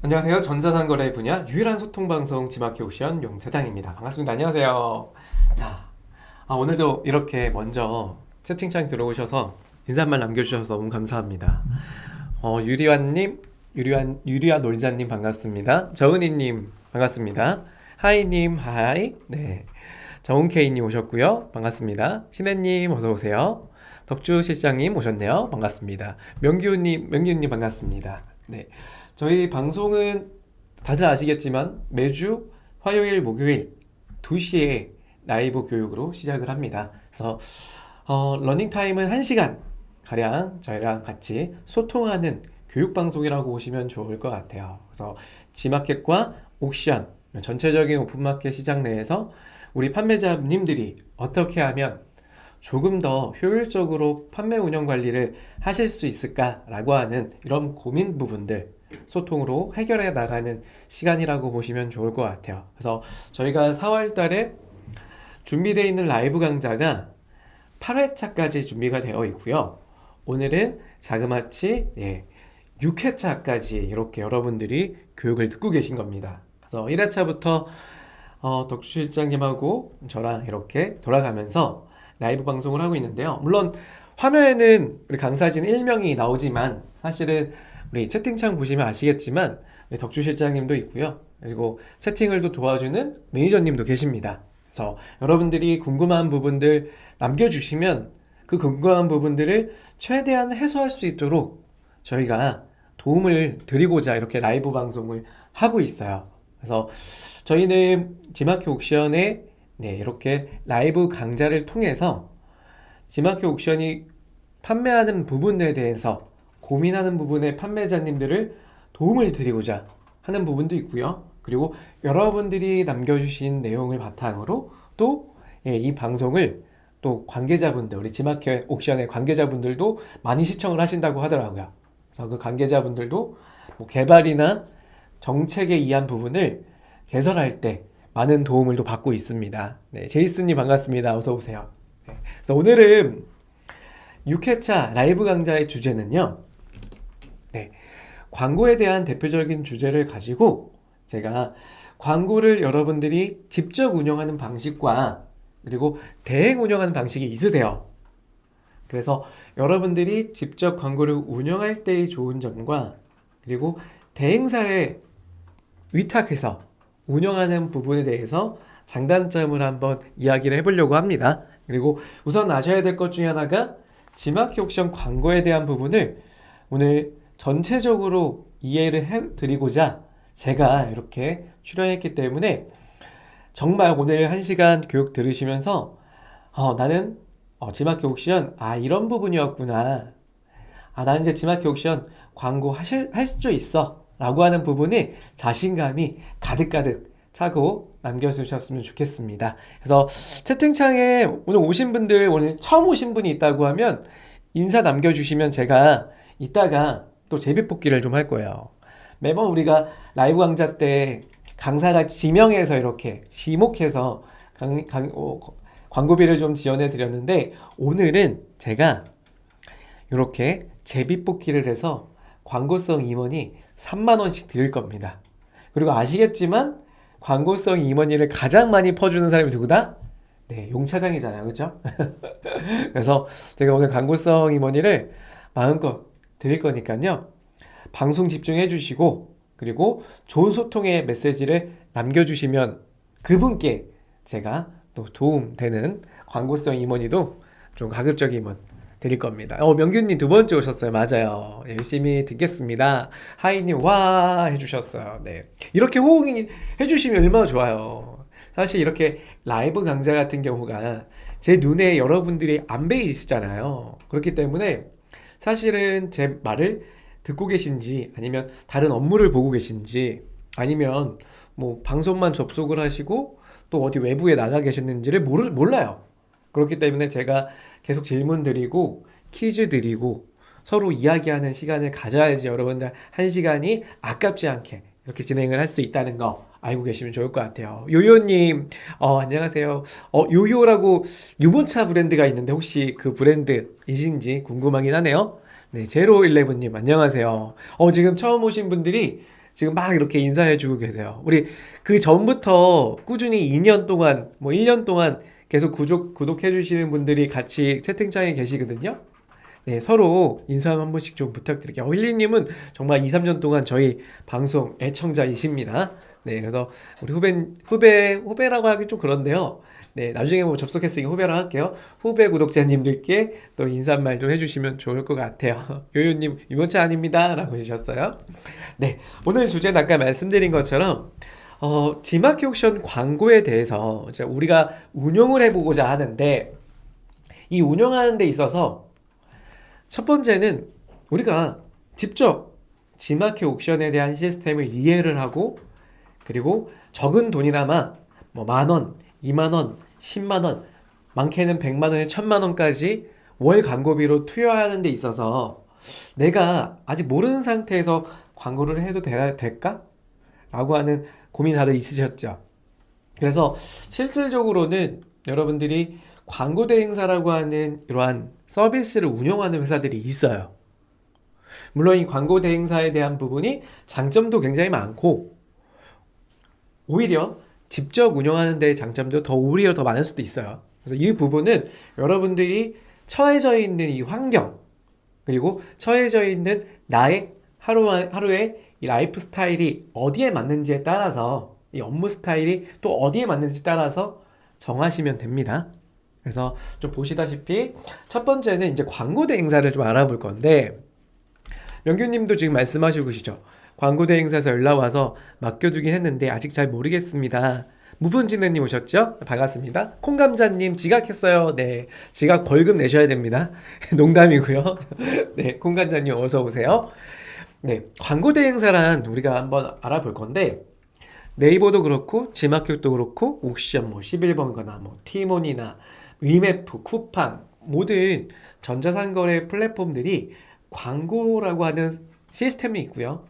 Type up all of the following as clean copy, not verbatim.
안녕하세요. 전자상거래 분야 유일한 소통방송 지마켓 옵션 용 차장입니다. 반갑습니다. 안녕하세요. 자, 오늘도 이렇게 먼저 채팅창 들어오셔서 인사말 남겨주셔서 너무 감사합니다. 유리완님, 유리아 놀자님 반갑습니다. 저은희님 반갑습니다. 하이님, 하이. 네. 정은케이님 오셨고요. 반갑습니다. 신혜님 어서오세요. 덕주 실장님 오셨네요. 반갑습니다. 명기훈님 반갑습니다. 네. 저희 방송은 다들 아시겠지만 매주 화요일, 목요일 2시에 라이브 교육으로 시작을 합니다. 그래서 러닝타임은 1시간 가량 저희랑 같이 소통하는 교육 방송이라고 보시면 좋을 것 같아요. 그래서 지마켓과 옥션, 전체적인 오픈마켓 시장 내에서 우리 판매자님들이 어떻게 하면 조금 더 효율적으로 판매 운영 관리를 하실 수 있을까라고 하는 이런 고민 부분들 소통으로 해결해 나가는 시간이라고 보시면 좋을 것 같아요. 그래서 저희가 4월 달에 준비되어 있는 라이브 강좌가 8회차까지 준비가 되어 있고요. 오늘은 자그마치 6회차까지 이렇게 여러분들이 교육을 듣고 계신 겁니다. 그래서 1회차부터 덕주 실장님하고 저랑 이렇게 돌아가면서 라이브 방송을 하고 있는데요. 물론 화면에는 우리 강사진 일명이 나오지만 사실은 우리 채팅창 보시면 아시겠지만 우리 덕주 실장님도 있고요. 그리고 채팅을 또 도와주는 매니저님도 계십니다. 그래서 여러분들이 궁금한 부분들 남겨주시면 그 궁금한 부분들을 최대한 해소할 수 있도록 저희가 도움을 드리고자 이렇게 라이브 방송을 하고 있어요. 그래서 저희는 지마켓 옥션에 이렇게 라이브 강좌를 통해서 지마켓 옥션이 판매하는 부분에 대해서 고민하는 부분의 판매자님들을 도움을 드리고자 하는 부분도 있고요. 그리고 여러분들이 남겨주신 내용을 바탕으로 또 이 방송을 또 관계자분들, 우리 지마켓 옥션의 관계자분들도 많이 시청을 하신다고 하더라고요. 그래서 그 관계자분들도 뭐 개발이나 정책에 의한 부분을 개설할 때 많은 도움을 또 받고 있습니다. 네, 제이슨님 반갑습니다. 어서 오세요. 네, 그래서 오늘은 6회차 라이브 강좌의 주제는요. 네, 광고에 대한 대표적인 주제를 가지고 제가 광고를 여러분들이 직접 운영하는 방식과 그리고 대행 운영하는 방식이 있으세요. 그래서 여러분들이 직접 광고를 운영할 때의 좋은 점과 그리고 대행사에 위탁해서 운영하는 부분에 대해서 장단점을 한번 이야기를 해보려고 합니다. 그리고 우선 아셔야 될 것 중에 하나가 지마켓 옥션 광고에 대한 부분을 오늘 전체적으로 이해를 해드리고자 제가 이렇게 출연했기 때문에 정말 오늘 1시간 교육 들으시면서 나는 지마켓 옥션 이런 부분이었구나. 나는 이제 지마켓 옥션 광고 할 수 있어 라고 하는 부분이 자신감이 가득가득 차고 남겨주셨으면 좋겠습니다. 그래서 채팅창에 오늘 오신 분들, 오늘 처음 오신 분이 있다고 하면 인사 남겨주시면 제가 이따가 또 제비뽑기를 좀 할 거예요. 매번 우리가 라이브 강좌 때 강사가 지명해서 이렇게 지목해서 광고비를 좀 지원해 드렸는데 오늘은 제가 이렇게 제비뽑기를 해서 광고성 임원이 3만원씩 드릴 겁니다. 그리고 아시겠지만 광고성 임원이를 가장 많이 퍼주는 사람이 누구다? 네, 용 차장이잖아요. 그렇죠? 그래서 제가 오늘 광고성 임원이를 마음껏 드릴 거니까요. 방송 집중해 주시고 그리고 좋은 소통의 메시지를 남겨주시면 그분께 제가 또 도움되는 광고성 임원이도 좀 가급적 임원 드릴 겁니다. 명균님 2번째 오셨어요. 맞아요. 열심히 듣겠습니다. 하이님 와 해주셨어요. 네, 이렇게 호응이 해주시면 얼마나 좋아요. 사실 이렇게 라이브 강좌 같은 경우가 제 눈에 여러분들이 안 베이시잖아요. 그렇기 때문에 사실은 제 말을 듣고 계신지 아니면 다른 업무를 보고 계신지 아니면 뭐 방송만 접속을 하시고 또 어디 외부에 나가 계셨는지를 몰라요. 그렇기 때문에 제가 계속 질문 드리고 퀴즈 드리고 서로 이야기하는 시간을 가져야지 여러분들 1시간이 아깝지 않게 이렇게 진행을 할 수 있다는 거 알고 계시면 좋을 것 같아요. 요요님, 안녕하세요. 요요라고 유모차 브랜드가 있는데 혹시 그 브랜드이신지 궁금하긴 하네요. 네, 제로일레븐님 안녕하세요. 지금 처음 오신 분들이 지금 막 이렇게 인사해주고 계세요. 우리 그 전부터 꾸준히 2년 동안, 뭐 1년 동안 계속 구독해주시는 분들이 같이 채팅창에 계시거든요. 네, 서로 인사 한 번씩 좀 부탁드릴게요. 힐리님은 정말 2, 3년 동안 저희 방송 애청자이십니다. 네, 그래서 우리 후배라고 하기 좀 그런데요. 네, 나중에 뭐 접속했으니까 후배라 할게요. 후배 구독자님들께 또 인사말 좀 해주시면 좋을 것 같아요. 요요님, 이번 차 아닙니다. 라고 해주셨어요. 네, 오늘 주제는 아까 말씀드린 것처럼, 지마켓 옥션 광고에 대해서 이제 우리가 운용을 해보고자 하는데, 이 운영하는 데 있어서 첫 번째는 우리가 직접 지마켓 옥션에 대한 시스템을 이해를 하고 그리고 적은 돈이나마 뭐 10,000원, 20,000원, 10만원, 많게는 100만원에 1000만원까지 월 광고비로 투여하는 데 있어서 내가 아직 모르는 상태에서 광고를 해도 될까? 라고 하는 고민 다들 있으셨죠? 그래서 실질적으로는 여러분들이 광고 대행사라고 하는 이러한 서비스를 운영하는 회사들이 있어요. 물론 이 광고 대행사에 대한 부분이 장점도 굉장히 많고 오히려 직접 운영하는 데의 장점도 오히려 더 많을 수도 있어요. 그래서 이 부분은 여러분들이 처해져 있는 이 환경 그리고 처해져 있는 나의 하루의 이 라이프 스타일이 어디에 맞는지에 따라서 이 업무 스타일이 또 어디에 맞는지 따라서 정하시면 됩니다. 그래서 좀 보시다시피 첫 번째는 이제 광고 대행사를 좀 알아볼 건데 명규님도 지금 말씀하시고 계시죠. 광고 대행사에서 연락 와서 맡겨두긴 했는데 아직 잘 모르겠습니다. 무분진해님 오셨죠? 반갑습니다. 콩감자님 지각했어요. 네, 지각 벌금 내셔야 됩니다. 농담이고요. 네, 콩감자님 어서 오세요. 네, 광고 대행사란 우리가 한번 알아볼 건데 네이버도 그렇고 지마켓도 그렇고 옥션 뭐 11번가나 뭐 티몬이나 위메프, 쿠팡 모든 전자상거래 플랫폼들이 광고라고 하는 시스템이 있고요.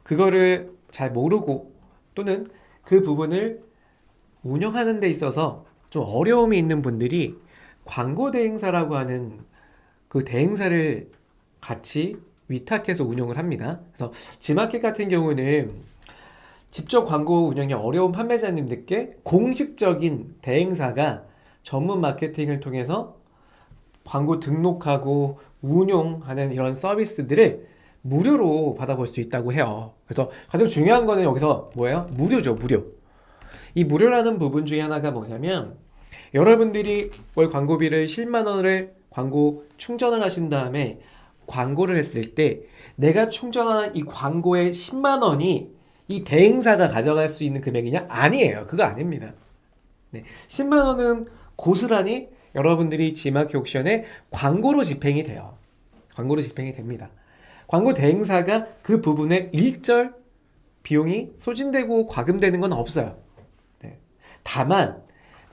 그거를 잘 모르고 또는 그 부분을 운영하는 데 있어서 좀 어려움이 있는 분들이 광고 대행사라고 하는 그 대행사를 같이 위탁해서 운영을 합니다. 그래서 지마켓 같은 경우는 직접 광고 운영이 어려운 판매자님들께 공식적인 대행사가 전문 마케팅을 통해서 광고 등록하고 운용하는 이런 서비스들을 무료로 받아볼 수 있다고 해요. 그래서 가장 중요한 거는 여기서 뭐예요? 무료죠, 무료. 이 무료라는 부분 중에 하나가 뭐냐면 여러분들이 월 광고비를 10만 원을 광고 충전을 하신 다음에 광고를 했을 때 내가 충전한 이 광고의 10만 원이 이 대행사가 가져갈 수 있는 금액이냐? 아니에요. 그거 아닙니다. 네, 10만 원은 고스란히 여러분들이 지마켓 옥션에 광고로 집행이 돼요. 광고로 집행이 됩니다. 광고 대행사가 그 부분에 일절 비용이 소진되고 과금되는 건 없어요. 네. 다만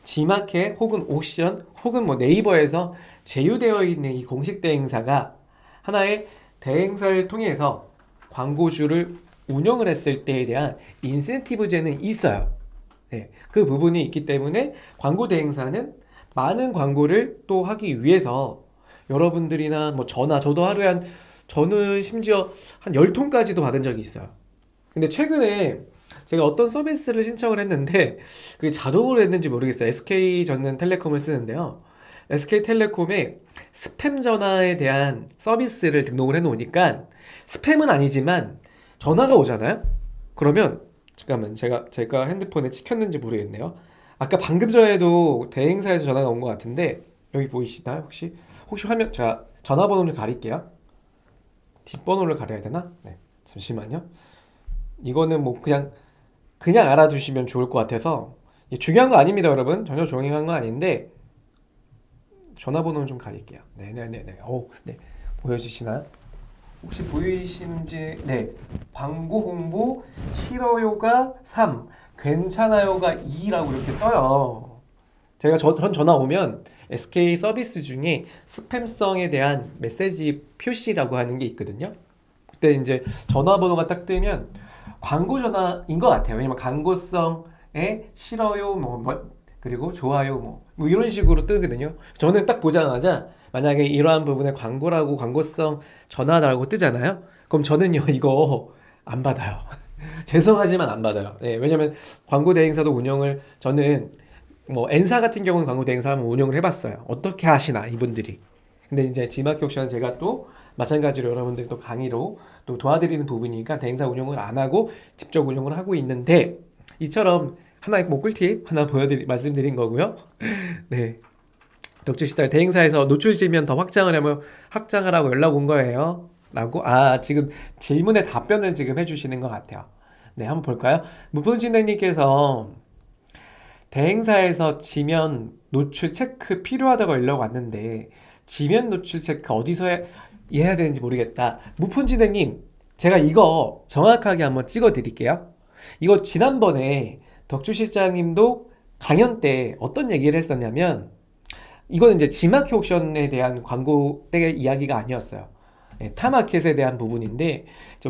지마켓 혹은 옥션 혹은 뭐 네이버에서 제휴되어 있는 이 공식 대행사가 하나의 대행사를 통해서 광고주를 운영을 했을 때에 대한 인센티브제는 있어요. 네, 그 부분이 있기 때문에 광고 대행사는 많은 광고를 또 하기 위해서 여러분들이나 뭐 저는 심지어 한 10통까지도 받은 적이 있어요. 근데 최근에 제가 어떤 서비스를 신청을 했는데 그게 자동으로 했는지 모르겠어요. SK전자텔레콤을 쓰는데요. SK텔레콤에 스팸 전화에 대한 서비스를 등록을 해놓으니까 스팸은 아니지만 전화가 오잖아요. 그러면 잠깐만 제가 핸드폰에 찍혔는지 모르겠네요. 아까 방금 전에도 대행사에서 전화가 온 것 같은데 여기 보이시나요? 혹시 화면 제가 전화번호 좀 가릴게요. 뒷번호를 가려야 되나? 네, 잠시만요. 이거는 뭐 그냥 알아두시면 좋을 것 같아서 중요한 거 아닙니다, 여러분. 전혀 중요한 거 아닌데 전화번호는 좀 가릴게요. 네네네네. 네. 보여주시나요? 혹시 보이시는지, 네. 광고 홍보 싫어요가 3, 괜찮아요가 2라고 이렇게 떠요. 제가 전 전화 오면 SK 서비스 중에 스팸성에 대한 메시지 표시라고 하는 게 있거든요. 그때 이제 전화번호가 딱 뜨면 광고 전화인 것 같아요. 왜냐면 광고성에 싫어요, 그리고 좋아요, 뭐 이런 식으로 뜨거든요. 저는 딱 보자마자 만약에 이러한 부분에 광고라고 광고성 전화라고 뜨잖아요. 그럼 저는요 이거 안 받아요. 죄송하지만 안 받아요. 네, 왜냐면 광고 대행사도 운영을 저는 뭐 N사 같은 경우는 광고 대행사 한번 운영을 해봤어요. 어떻게 하시나 이분들이. 근데 이제 지마켓 옥션은 제가 또 마찬가지로 여러분들 또 강의로 또 도와드리는 부분이니까 대행사 운영을 안 하고 직접 운영을 하고 있는데 이처럼 하나의 뭐 꿀팁 하나 말씀드린 거고요. 네. 덕주시달 대행사에서 노출지면 더 확장을 하면 확장하라고 연락 온 거예요. 라고 지금 질문에 답변을 지금 해주시는 것 같아요. 네, 한번 볼까요? 무풍진행님께서 대행사에서 지면 노출 체크 필요하다고 연락 왔는데 지면 노출 체크 어디서 해야 되는지 모르겠다. 무풍진행님, 제가 이거 정확하게 한번 찍어 드릴게요. 이거 지난번에 덕주 실장님도 강연 때 어떤 얘기를 했었냐면 이거는 이제 지마켓 옥션에 대한 광고 때 이야기가 아니었어요. 네, 타마켓에 대한 부분인데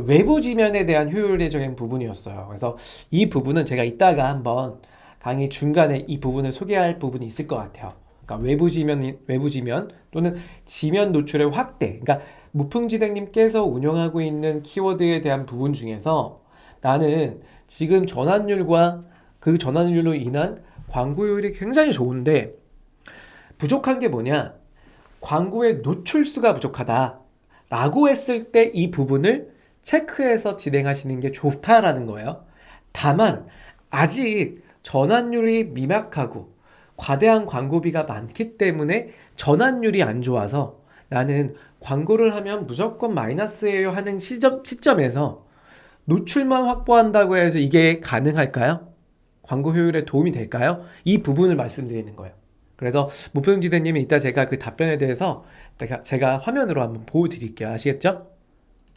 외부 지면에 대한 효율적인 부분이었어요. 그래서 이 부분은 제가 이따가 한번 강의 중간에 이 부분을 소개할 부분이 있을 것 같아요. 그러니까 외부 지면 또는 지면 노출의 확대. 그러니까 무풍지대님께서 운영하고 있는 키워드에 대한 부분 중에서 나는 지금 전환율과 그 전환율로 인한 광고 효율이 굉장히 좋은데 부족한 게 뭐냐? 광고의 노출수가 부족하다. 라고 했을 때 이 부분을 체크해서 진행하시는 게 좋다라는 거예요. 다만 아직 전환율이 미약하고 과대한 광고비가 많기 때문에 전환율이 안 좋아서 나는 광고를 하면 무조건 마이너스예요 하는 시점에서 노출만 확보한다고 해서 이게 가능할까요? 광고 효율에 도움이 될까요? 이 부분을 말씀드리는 거예요. 그래서 무표정지대님이 이따 제가 그 답변에 대해서 제가 화면으로 한번 보여드릴게요. 아시겠죠?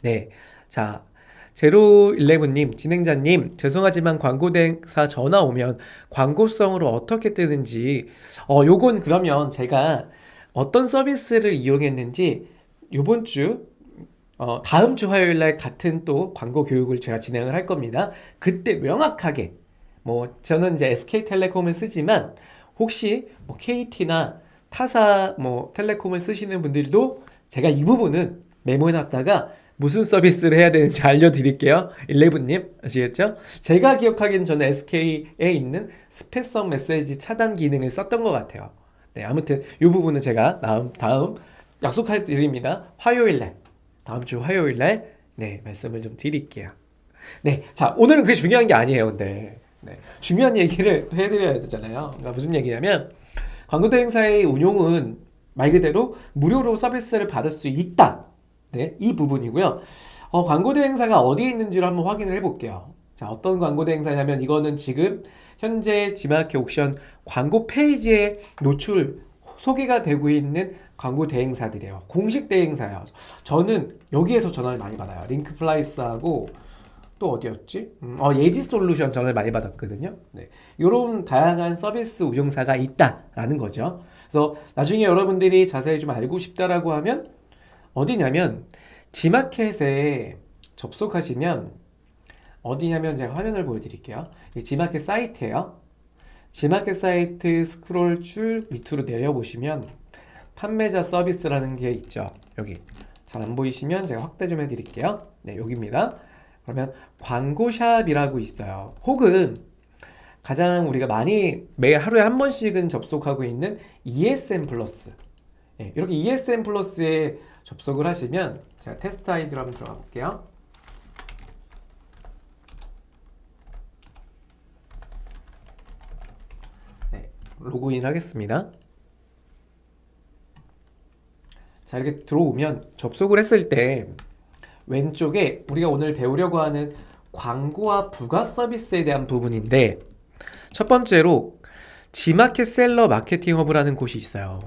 네. 자, 제로일레븐님, 진행자님, 죄송하지만 광고 대행사 전화 오면 광고성으로 어떻게 뜨는지, 요건 그러면 제가 어떤 서비스를 이용했는지 요번 주, 다음 주 화요일 날 같은 또 광고 교육을 제가 진행을 할 겁니다. 그때 명확하게, 뭐, 저는 이제 SK텔레콤을 쓰지만, 혹시 뭐 KT나 타사 뭐 텔레콤을 쓰시는 분들도 제가 이 부분은 메모해놨다가 무슨 서비스를 해야 되는지 알려드릴게요. 11님 아시겠죠? 제가 기억하기엔 저는 SK에 있는 스패성 메시지 차단 기능을 썼던 것 같아요. 네, 아무튼 이 부분은 제가 다음 약속해 드립니다. 화요일날 다음 주 화요일날 네 말씀을 좀 드릴게요. 네, 자 오늘은 그게 중요한 게 아니에요. 근데 네, 중요한 얘기를 해드려야 되잖아요. 그러니까 무슨 얘기냐면 광고 대행사의 운용은 말 그대로 무료로 서비스를 받을 수 있다. 네, 이 부분이고요. 광고 대행사가 어디에 있는지를 한번 확인을 해볼게요. 자, 어떤 광고 대행사냐면 이거는 지금 현재 지마켓 옥션 광고 페이지에 노출 소개가 되고 있는 광고 대행사들이에요. 공식 대행사예요. 저는 여기에서 전화를 많이 받아요. 링크플라이스하고 또 어디였지? 예지 솔루션 전화를 많이 받았거든요. 네. 이런 다양한 서비스 운영사가 있다라는 거죠. 그래서 나중에 여러분들이 자세히 좀 알고 싶다라고 하면 어디냐면 지마켓에 접속하시면 어디냐면 제가 화면을 보여드릴게요. 이 지마켓 사이트예요. 지마켓 사이트 스크롤 줄 밑으로 내려보시면 판매자 서비스라는 게 있죠. 여기 잘 안 보이시면 제가 확대 좀 해드릴게요. 네, 여기입니다. 그러면 광고샵이라고 있어요. 혹은 가장 우리가 많이 매일 하루에 한 번씩은 접속하고 있는 ESN 플러스. 네, 이렇게 ESN 플러스에 접속을 하시면 제가 테스트 아이디로 한번 들어가 볼게요. 네, 로그인 하겠습니다. 자, 이렇게 들어오면 접속을 했을 때 왼쪽에 우리가 오늘 배우려고 하는 광고와 부가 서비스에 대한 부분인데 첫 번째로 지마켓 셀러 마케팅 허브라는 곳이 있어요.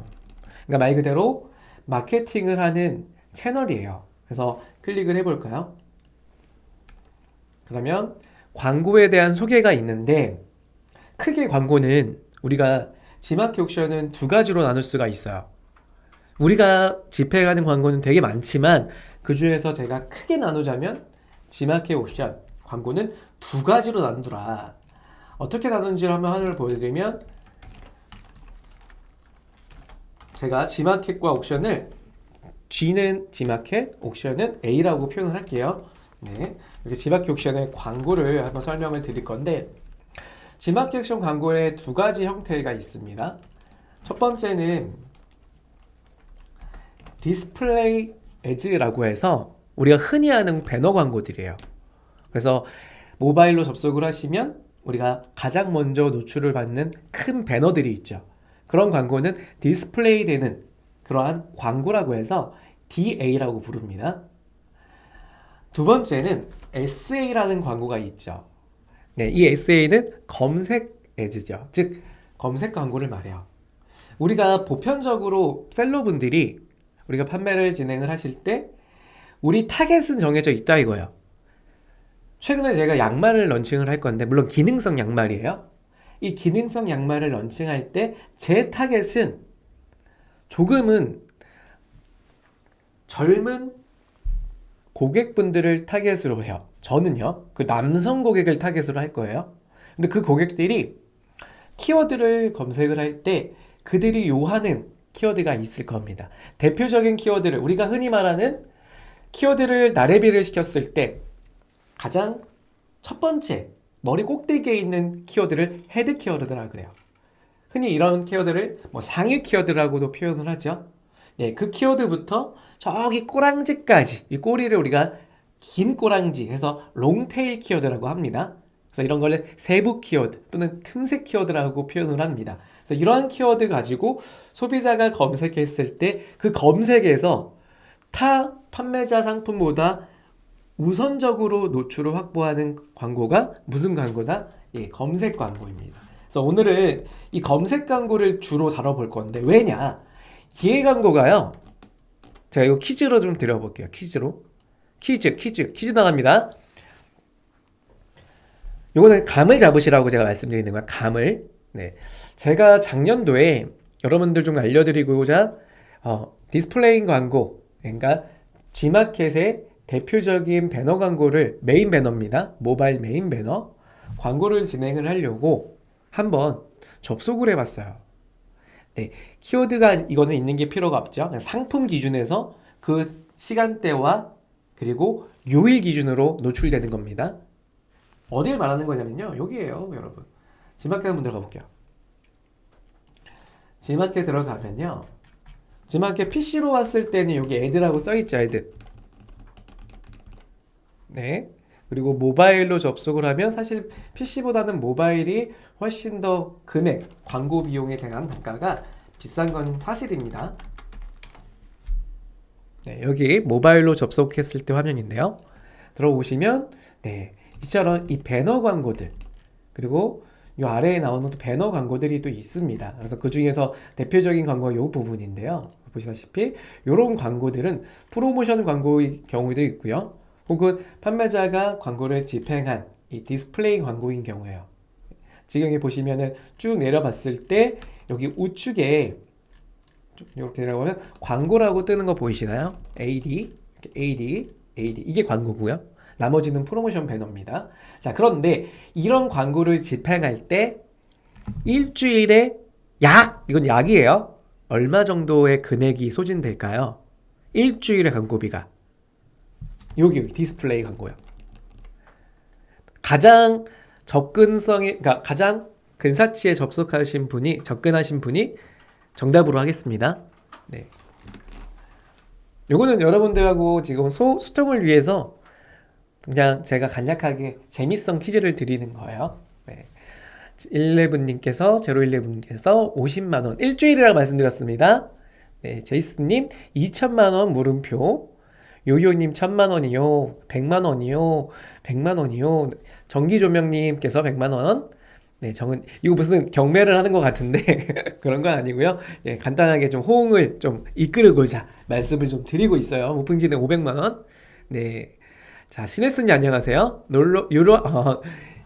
그러니까 말 그대로 마케팅을 하는 채널이에요. 그래서 클릭을 해볼까요? 그러면 광고에 대한 소개가 있는데 크게 광고는 우리가 지마켓 옥션은 두 가지로 나눌 수가 있어요. 우리가 집행하는 광고는 되게 많지만 그 중에서 제가 크게 나누자면 지마켓 옥션 광고는 두 가지로 나누더라. 어떻게 나누는지를 한번 하나를 보여드리면 제가 지마켓과 옥션을 G는 지마켓, 옥션은 A라고 표현을 할게요. 네, 이렇게 지마켓 옥션의 광고를 한번 설명을 드릴 건데, 지마켓 옥션 광고에 두 가지 형태가 있습니다. 첫 번째는 디스플레이 애즈라고 해서 우리가 흔히 하는 배너 광고들이에요. 그래서 모바일로 접속을 하시면 우리가 가장 먼저 노출을 받는 큰 배너들이 있죠. 그런 광고는 디스플레이 되는 그러한 광고라고 해서 DA라고 부릅니다. 두 번째는 SA라는 광고가 있죠. 네, 이 SA는 검색 애즈죠. 즉 검색 광고를 말해요. 우리가 보편적으로 셀러분들이 우리가 판매를 진행을 하실 때 우리 타겟은 정해져 있다 이거예요. 최근에 제가 양말을 런칭을 할 건데, 물론 기능성 양말이에요. 이 기능성 양말을 런칭할 때 제 타겟은 조금은 젊은 고객분들을 타겟으로 해요. 저는요, 그 남성 고객을 타겟으로 할 거예요. 근데 그 고객들이 키워드를 검색을 할 때 그들이 요하는 키워드가 있을 겁니다. 대표적인 키워드를, 우리가 흔히 말하는 키워드를 나래비를 시켰을 때 가장 첫 번째 머리 꼭대기에 있는 키워드를 헤드 키워드라 그래요. 흔히 이런 키워드를 뭐 상위 키워드라고도 표현을 하죠. 네, 그 키워드부터 저기 꼬랑지까지, 이 꼬리를 우리가 긴 꼬랑지 해서 롱테일 키워드라고 합니다. 그래서 이런 걸 세부 키워드 또는 틈새 키워드라고 표현을 합니다. 그래서 이러한 키워드 가지고 소비자가 검색했을 때 그 검색에서 타 판매자 상품보다 우선적으로 노출을 확보하는 광고가 무슨 광고다? 예, 검색 광고입니다. 그래서 오늘은 이 검색 광고를 주로 다뤄볼 건데, 왜냐? 기획 광고가요. 제가 이거 퀴즈로 좀 드려볼게요. 퀴즈 나갑니다. 요거는 감을 잡으시라고 제가 말씀드리는 거야. 감을. 네. 제가 작년도에 여러분들 좀 알려드리고자 디스플레이 광고, 그러니까 지마켓의 대표적인 배너 광고를, 메인 배너입니다. 모바일 메인 배너 광고를 진행을 하려고 한번 접속을 해봤어요. 네, 키워드가 이거는 있는 게 필요가 없죠. 그냥 상품 기준에서 그 시간대와 그리고 요일 기준으로 노출되는 겁니다. 어디를 말하는 거냐면요, 여기에요, 여러분. 지마켓 한번 들어가 볼게요. 지마켓 들어가면요, 지마켓 PC로 왔을 때는 여기 애드라고 써있죠, 애드. 네. 그리고 모바일로 접속을 하면 사실 PC보다는 모바일이 훨씬 더 금액, 광고 비용에 대한 단가가 비싼 건 사실입니다. 네, 여기 모바일로 접속했을 때 화면인데요. 들어오시면 네, 이처럼 이 배너 광고들, 그리고 이 아래에 나오는 또 배너 광고들이 또 있습니다. 그래서 그 중에서 대표적인 광고가 이 부분인데요. 보시다시피 이런 광고들은 프로모션 광고의 경우도 있고요. 혹은 판매자가 광고를 집행한 이 디스플레이 광고인 경우에요. 지금 여기 보시면은 쭉 내려봤을 때 여기 우측에 이렇게 내려가면 광고라고 뜨는 거 보이시나요? AD 이게 광고고요. 나머지는 프로모션 배너입니다. 자, 그런데 이런 광고를 집행할 때 일주일에 이건 약이에요. 얼마 정도의 금액이 소진될까요? 일주일의 광고비가. 여기 디스플레이 광고요. 가장 그러니까 가장 근사치에 접근하신 분이 정답으로 하겠습니다. 네. 요거는 여러분들하고 지금 소통을 위해서 그냥 제가 간략하게 재미성 퀴즈를 드리는 거예요. 네. 11님께서 01님께서 50만원 일주일이라고 말씀드렸습니다. 네, 제이스님 2천만원 물음표, 요요님 1,000만원이요, 100만원이요, 100만원이요, 전기조명님께서 100만원. 네, 이거 무슨 경매를 하는 것 같은데 그런 건 아니고요. 네, 간단하게 좀 호응을 좀 이끌고자 말씀을 좀 드리고 있어요. 오픈지는 500만원. 네, 자, 시네스님 안녕하세요.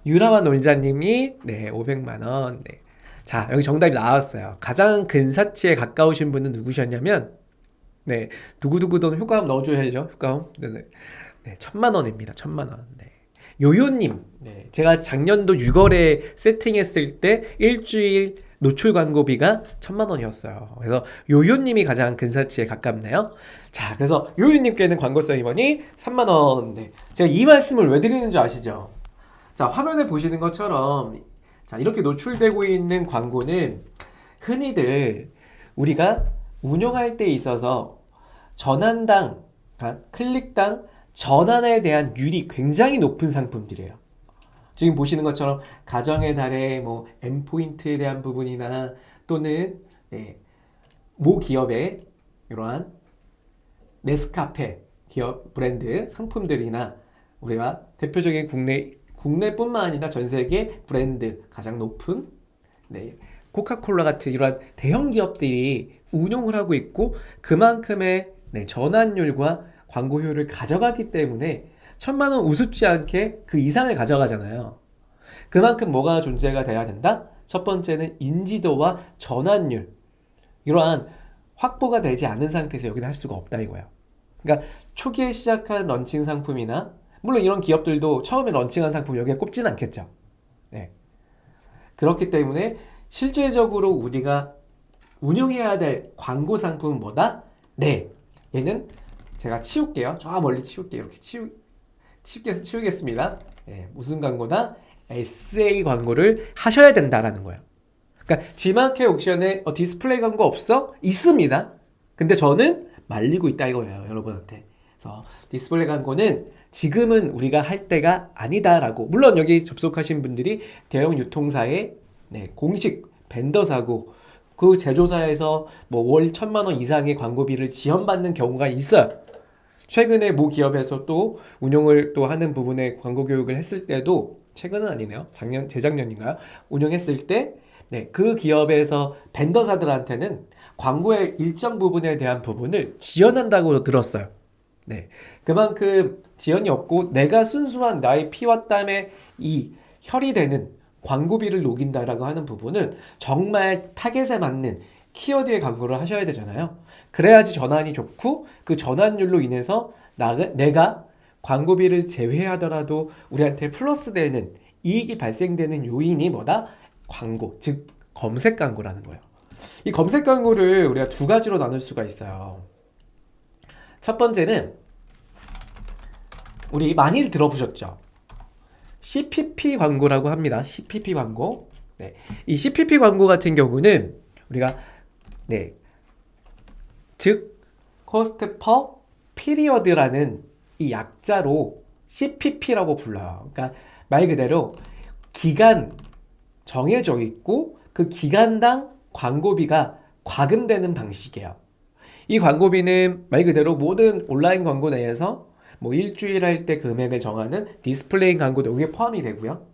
유라와 놀자님이 네, 500만원. 네. 자, 여기 정답이 나왔어요. 가장 근사치에 가까우신 분은 누구셨냐면, 네, 두구두구 돈 효과음 넣어줘야죠. 효과음. 네, 1,000만원입니다. 1,000만원. 네. 요요님, 네, 제가 작년도 6월에 세팅했을 때 일주일 노출 광고비가 1,000만 원이었어요. 그래서 요요님이 가장 근사치에 가깝네요. 자, 그래서 요요님께는 광고성 임원이 3만 원. 네. 제가 이 말씀을 왜 드리는 줄 아시죠? 자, 화면에 보시는 것처럼 자, 이렇게 노출되고 있는 광고는 흔히들 우리가 운용할 때 있어서 전환당, 클릭당 전환에 대한 율이 굉장히 높은 상품들이에요. 지금 보시는 것처럼 가정의 달에 뭐 M포인트에 대한 부분이나 또는 모 기업의 이러한 네스카페 기업 브랜드 상품들이나 우리가 대표적인 국내뿐만 아니라 전 세계 브랜드 가장 높은 코카콜라 같은 이러한 대형 기업들이 운용을 하고 있고 그만큼의 전환율과 광고 효율을 가져가기 때문에 1,000만 원 우습지 않게 그 이상을 가져가잖아요. 그만큼 뭐가 존재가 돼야 된다? 첫 번째는 인지도와 전환율. 이러한 확보가 되지 않은 상태에서 여기는 할 수가 없다 이거예요. 그러니까 초기에 시작한 런칭 상품이나 물론 이런 기업들도 처음에 런칭한 상품 여기에 꼽지는 않겠죠. 네. 그렇기 때문에 실제적으로 우리가 운영해야 될 광고 상품은 뭐다? 네. 얘는 제가 치울게요. 저 멀리 치울게요. 이렇게 치우겠습니다. 네, 무슨 광고다? SA 광고를 하셔야 된다라는 거예요. 그러니까 지마켓 옥션에 디스플레이 광고 없어? 있습니다. 근데 저는 말리고 있다 이거예요, 여러분한테. 그래서 디스플레이 광고는 지금은 우리가 할 때가 아니다라고. 물론 여기 접속하신 분들이 대형 유통사의 공식 벤더사고 그 제조사에서 뭐 월 1,000만 원 이상의 광고비를 지원받는 경우가 있어요. 최근에 모 기업에서 또 운용을 또 하는 부분에 광고 교육을 했을 때도 최근은 아니네요. 재작년인가요? 운영했을 때 그 기업에서 벤더사들한테는 광고의 일정 부분에 대한 부분을 지원한다고 들었어요. 네. 그만큼 지원이 없고 내가 순수한 나의 피와 땀에 이 혈이 되는 광고비를 녹인다라고 하는 부분은 정말 타겟에 맞는 키워드의 광고를 하셔야 되잖아요. 그래야지 전환이 좋고 그 전환율로 인해서 내가 광고비를 제외하더라도 우리한테 플러스 되는 이익이 발생되는 요인이 뭐다? 광고, 즉 검색 광고라는 거예요. 이 검색 광고를 우리가 두 가지로 나눌 수가 있어요. 첫 번째는 우리 많이 들어보셨죠? CPP 광고라고 합니다. CPP 광고. 이 CPP 광고 같은 경우는 우리가 즉 Cost per Period라는 이 약자로 CPP라고 불러요. 그러니까 말 그대로 기간 정해져 있고 그 기간당 광고비가 과금되는 방식이에요. 이 광고비는 말 그대로 모든 온라인 광고 내에서 뭐 일주일 할 때 금액을 정하는 디스플레이 광고도 여기에 포함이 되고요.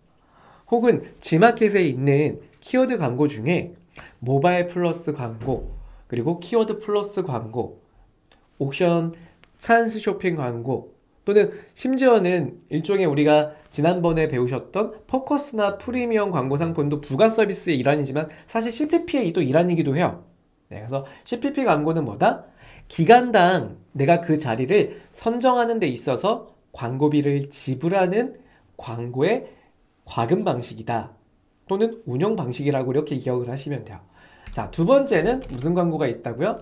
혹은 지마켓에 있는 키워드 광고 중에 모바일 플러스 광고, 그리고 키워드 플러스 광고, 옥션 찬스 쇼핑 광고, 또는 심지어는 일종의 우리가 지난번에 배우셨던 포커스나 프리미엄 광고 상품도 부가 서비스의 일환이지만 사실 CPP의 또 일환이기도 해요. 그래서 CPP 광고는 뭐다? 기간당 내가 그 자리를 선정하는 데 있어서 광고비를 지불하는 광고의 과금 방식이다. 또는 운영 방식이라고 이렇게 기억을 하시면 돼요. 자, 두 번째는 무슨 광고가 있다고요?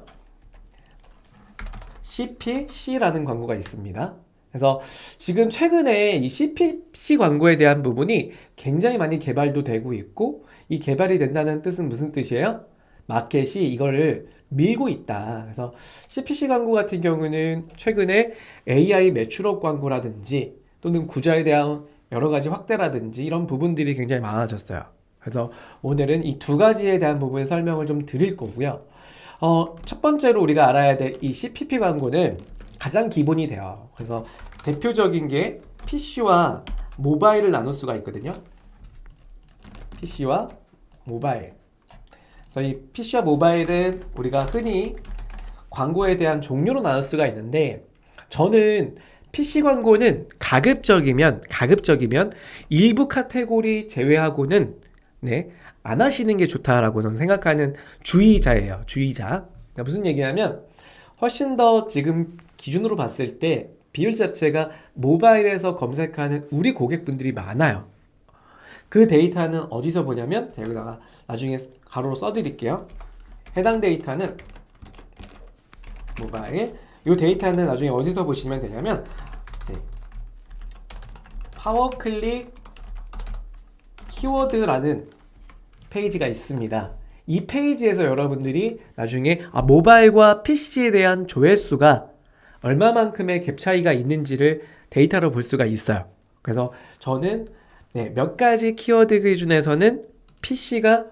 CPC라는 광고가 있습니다. 그래서 지금 최근에 이 CPC 광고에 대한 부분이 굉장히 많이 개발도 되고 있고, 이 개발이 된다는 뜻은 무슨 뜻이에요? 마켓이 이거를 밀고 있다. 그래서 CPC 광고 같은 경우는 최근에 AI 매출업 광고라든지 또는 구자에 대한 여러 가지 확대라든지 이런 부분들이 굉장히 많아졌어요. 그래서 오늘은 이 두 가지에 대한 부분의 설명을 좀 드릴 거고요. 첫 번째로 우리가 알아야 될 이 CPP 광고는 가장 기본이 돼요. 그래서 대표적인 게 PC와 모바일을 나눌 수가 있거든요. PC와 모바일. 그래서 이 PC와 모바일은 우리가 흔히 광고에 대한 종류로 나눌 수가 있는데, 저는 PC 광고는 가급적이면 일부 카테고리 제외하고는 안 하시는 게 좋다라고 저는 생각하는 주의자예요. 주의자. 그러니까 무슨 얘기냐면 훨씬 더 지금 기준으로 봤을 때 비율 자체가 모바일에서 검색하는 우리 고객분들이 많아요. 그 데이터는 어디서 보냐면 제가 여기다가 나중에 가로로 써드릴게요. 해당 데이터는 모바일. 이 데이터는 나중에 어디서 보시면 되냐면 파워클릭 키워드라는 페이지가 있습니다. 이 페이지에서 여러분들이 나중에 모바일과 PC에 대한 조회수가 얼마만큼의 갭 차이가 있는지를 데이터로 볼 수가 있어요. 그래서 저는 몇 가지 키워드 기준에서는 PC가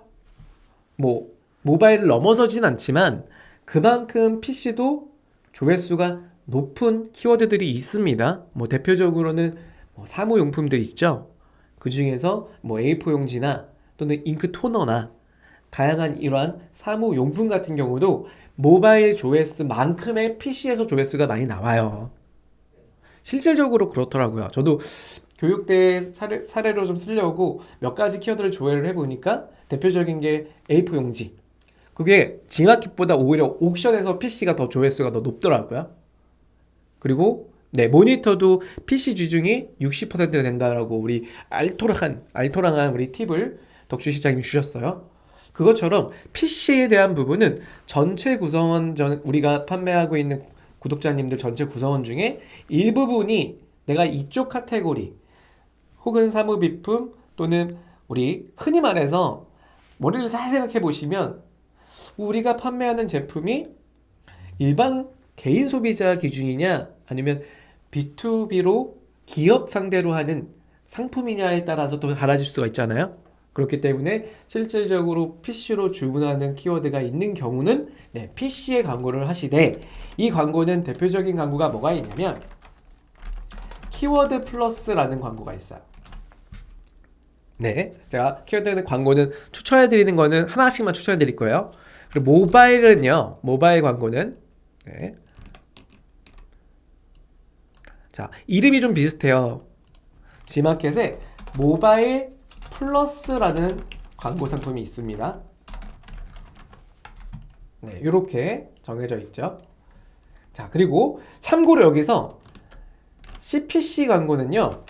모바일을 넘어서진 않지만 그만큼 PC도 조회수가 높은 키워드들이 있습니다. 대표적으로는 사무용품들 있죠. 그 중에서 A4 용지나 또는 잉크 토너나 다양한 이러한 사무용품 같은 경우도 모바일 조회수만큼의 PC에서 조회수가 많이 나와요. 실질적으로 그렇더라고요. 저도 교육대 사례로 좀 쓰려고 몇 가지 키워드를 조회를 해보니까 대표적인 게 A4 용지. 그게 징하킷보다 오히려 옥션에서 PC가 더 조회수가 더 높더라고요. 그리고 모니터도 PC 주중이 60%가 된다라고 우리 알토랑한 우리 팁을 덕주 시장님이 주셨어요. 그것처럼 PC에 대한 부분은 전체 구성원, 우리가 판매하고 있는 구독자님들 전체 구성원 중에 일부분이 내가 이쪽 카테고리 혹은 사무비품 또는 우리 흔히 말해서 머리를 잘 생각해 보시면 우리가 판매하는 제품이 일반 개인 소비자 기준이냐 아니면 B2B로 기업 상대로 하는 상품이냐에 따라서 또 달라질 수가 있잖아요. 그렇기 때문에 실질적으로 PC로 주문하는 키워드가 있는 경우는 PC에 광고를 하시되, 이 광고는 대표적인 광고가 뭐가 있냐면 키워드 플러스라는 광고가 있어요. 제가 키워드 광고는 추천해드리는 거는 하나씩만 추천해드릴 거예요. 그리고 모바일은요, 모바일 광고는 자, 이름이 좀 비슷해요. G마켓에 모바일 플러스라는 광고 상품이 있습니다. 이렇게 정해져 있죠. 자, 그리고 참고로 여기서 CPC 광고는요,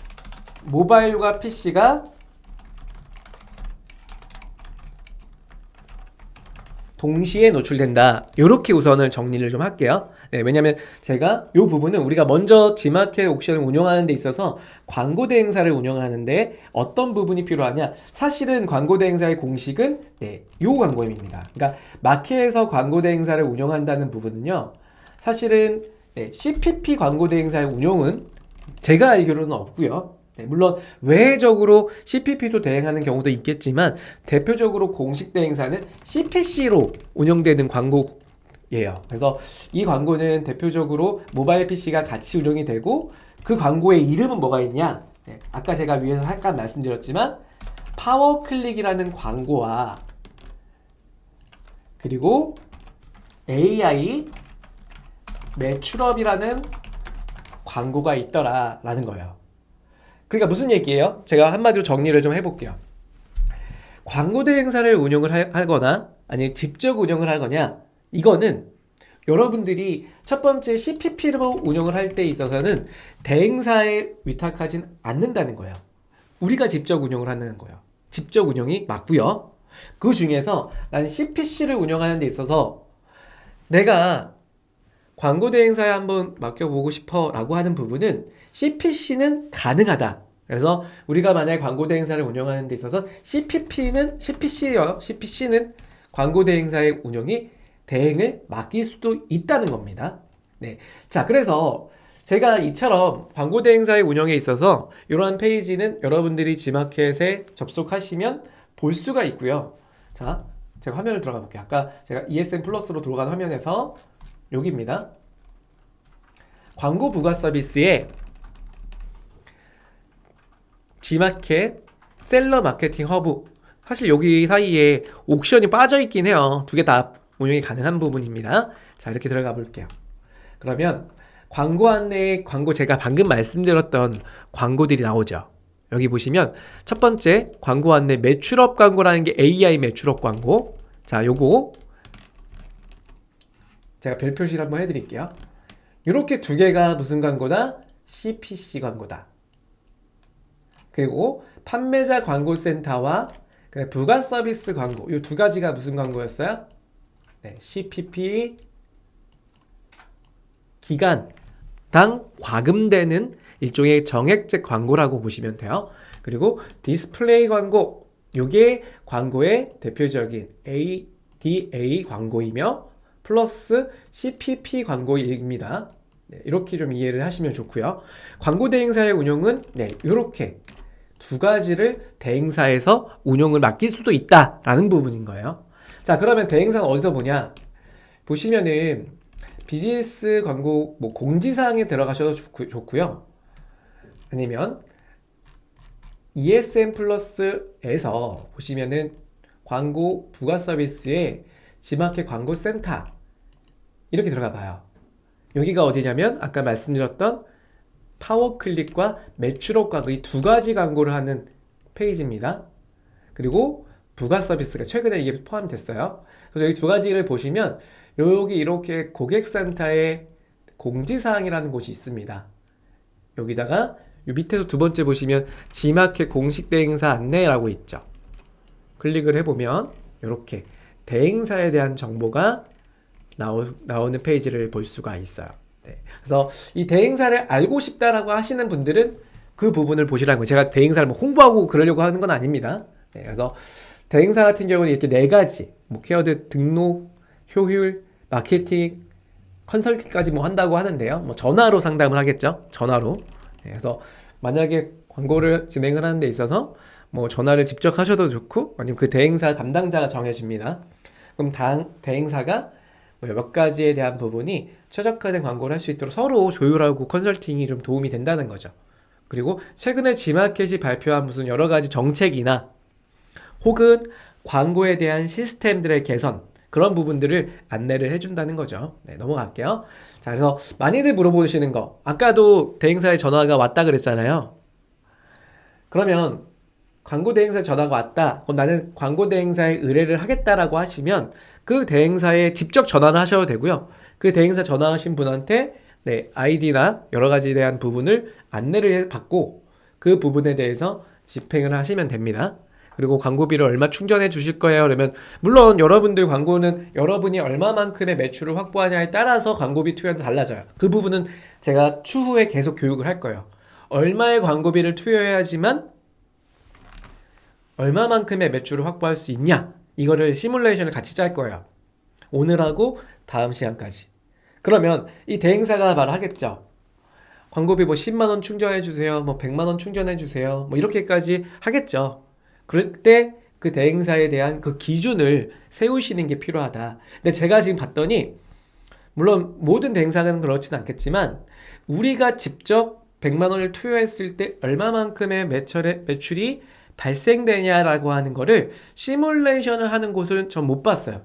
모바일과 PC가 동시에 노출된다. 이렇게 우선은 정리를 좀 할게요. 왜냐면 제가 이 부분은 우리가 먼저 G마켓 옥션을 운영하는 데 있어서 광고 대행사를 운영하는데 어떤 부분이 필요하냐, 사실은 광고 대행사의 공식은 이 광고입니다. 그러니까 마켓에서 광고 대행사를 운영한다는 부분은요, 사실은 CPP 광고 대행사의 운영은 제가 알기로는 없고요. 물론 외적으로 CPP도 대행하는 경우도 있겠지만 대표적으로 공식 대행사는 CPC로 운영되는 광고예요. 그래서 이 광고는 대표적으로 모바일 PC가 같이 운영이 되고, 그 광고의 이름은 뭐가 있냐, 아까 제가 위에서 잠깐 말씀드렸지만 파워클릭이라는 광고와 그리고 AI 매출업이라는 광고가 있더라라는 거예요. 그러니까 무슨 얘기예요? 제가 한마디로 정리를 좀 해볼게요. 광고 대행사를 운영을 하거나 아니면 직접 운영을 하거나, 이거는 여러분들이 첫 번째 CPP로 운영을 할 때 있어서는 대행사에 위탁하진 않는다는 거예요. 우리가 직접 운영을 하는 거예요. 직접 운영이 맞고요. 그 중에서 난 CPC를 운영하는 데 있어서 내가 광고 대행사에 한번 맡겨보고 싶어 라고 하는 부분은 CPC는 가능하다. 그래서 우리가 만약에 광고 대행사를 운영하는 데 있어서 CPC는 광고 대행사의 운영이 대행을 맡길 수도 있다는 겁니다. 자, 그래서 제가 이처럼 광고 대행사의 운영에 있어서 이러한 페이지는 여러분들이 G마켓에 접속하시면 볼 수가 있고요. 자, 제가 화면을 들어가 볼게요. 아까 제가 ESN 플러스로 들어간 화면에서 여기입니다. 광고 부가 서비스에 G마켓 셀러 마케팅 허브, 사실 여기 사이에 옥션이 빠져 있긴 해요. 두 개 다 운영이 가능한 부분입니다. 자, 이렇게 들어가 볼게요. 그러면 광고 안내에 제가 방금 말씀드렸던 광고들이 나오죠. 여기 보시면 첫 번째 광고 안내 매출업 광고라는 게 AI 매출업 광고. 자, 요거 제가 별 표시를 한번 해드릴게요. 이렇게 두 개가 무슨 광고다? CPC 광고다. 그리고 판매자 광고센터와 부가 서비스 광고, 이 두 가지가 무슨 광고였어요? 네, CPP 기간당 과금되는 일종의 정액제 광고라고 보시면 돼요. 그리고 디스플레이 광고, 이게 광고의 대표적인 ADA 광고이며 플러스 CPP 광고입니다. 네, 이렇게 좀 이해를 하시면 좋고요. 광고 대행사의 운영은 이렇게 두 가지를 대행사에서 운영을 맡길 수도 있다라는 부분인 거예요. 자, 그러면 대행사는 어디서 보냐? 보시면은 비즈니스 광고 공지사항에 들어가셔도 좋고요. 아니면 ESN 플러스에서 보시면은 광고 부가 서비스에 지마켓 광고 센터 이렇게 들어가 봐요. 여기가 어디냐면 아까 말씀드렸던 파워클릭과 매출업과 이 두 가지 광고를 하는 페이지입니다. 그리고 부가 서비스가 최근에 이게 포함이 됐어요. 그래서 이 두 가지를 보시면 여기 이렇게 고객센터의 공지사항이라는 곳이 있습니다. 여기다가 요 밑에서 두 번째 보시면 지마켓 공식 대행사 안내라고 있죠. 클릭을 해보면 이렇게 대행사에 대한 정보가 나오는 페이지를 볼 수가 있어요. 네. 그래서 이 대행사를 알고 싶다라고 하시는 분들은 그 부분을 보시라는 거예요. 제가 대행사를 홍보하고 그러려고 하는 건 아닙니다. 네. 그래서 대행사 같은 경우는 이렇게 네 가지 키워드 등록, 효율, 마케팅, 컨설팅까지 한다고 하는데요. 전화로 상담을 하겠죠. 전화로. 네. 그래서 만약에 광고를 진행을 하는 데 있어서 전화를 직접 하셔도 좋고 아니면 그 대행사 담당자가 정해집니다. 그럼 대행사가 몇 가지에 대한 부분이 최적화된 광고를 할 수 있도록 서로 조율하고 컨설팅이 좀 도움이 된다는 거죠. 그리고 최근에 지마켓이 발표한 무슨 여러 가지 정책이나 혹은 광고에 대한 시스템들의 개선 그런 부분들을 안내를 해준다는 거죠. 네, 넘어갈게요. 자, 그래서 많이들 물어보시는 거 아까도 대행사에 전화가 왔다 그랬잖아요. 그러면 광고 대행사에 전화가 왔다. 그럼 나는 광고 대행사에 의뢰를 하겠다라고 하시면 그 대행사에 직접 전화를 하셔도 되고요. 그 대행사 전화하신 분한테 아이디나 여러 가지에 대한 부분을 안내를 받고 그 부분에 대해서 집행을 하시면 됩니다. 그리고 광고비를 얼마 충전해 주실 거예요? 그러면 물론 여러분들 광고는 여러분이 얼마만큼의 매출을 확보하냐에 따라서 광고비 투여는 달라져요. 그 부분은 제가 추후에 계속 교육을 할 거예요. 얼마의 광고비를 투여해야지만 얼마만큼의 매출을 확보할 수 있냐? 이거를 시뮬레이션을 같이 짤 거예요. 오늘하고 다음 시간까지. 그러면 이 대행사가 말하겠죠. 광고비 10만원 충전해주세요. 100만원 충전해주세요. 이렇게까지 하겠죠. 그럴 때 그 대행사에 대한 그 기준을 세우시는 게 필요하다. 근데 제가 지금 봤더니 물론 모든 대행사는 그렇진 않겠지만 우리가 직접 100만원을 투여했을 때 얼마만큼의 매출이 발생되냐라고 하는 거를 시뮬레이션을 하는 곳은 전 못 봤어요.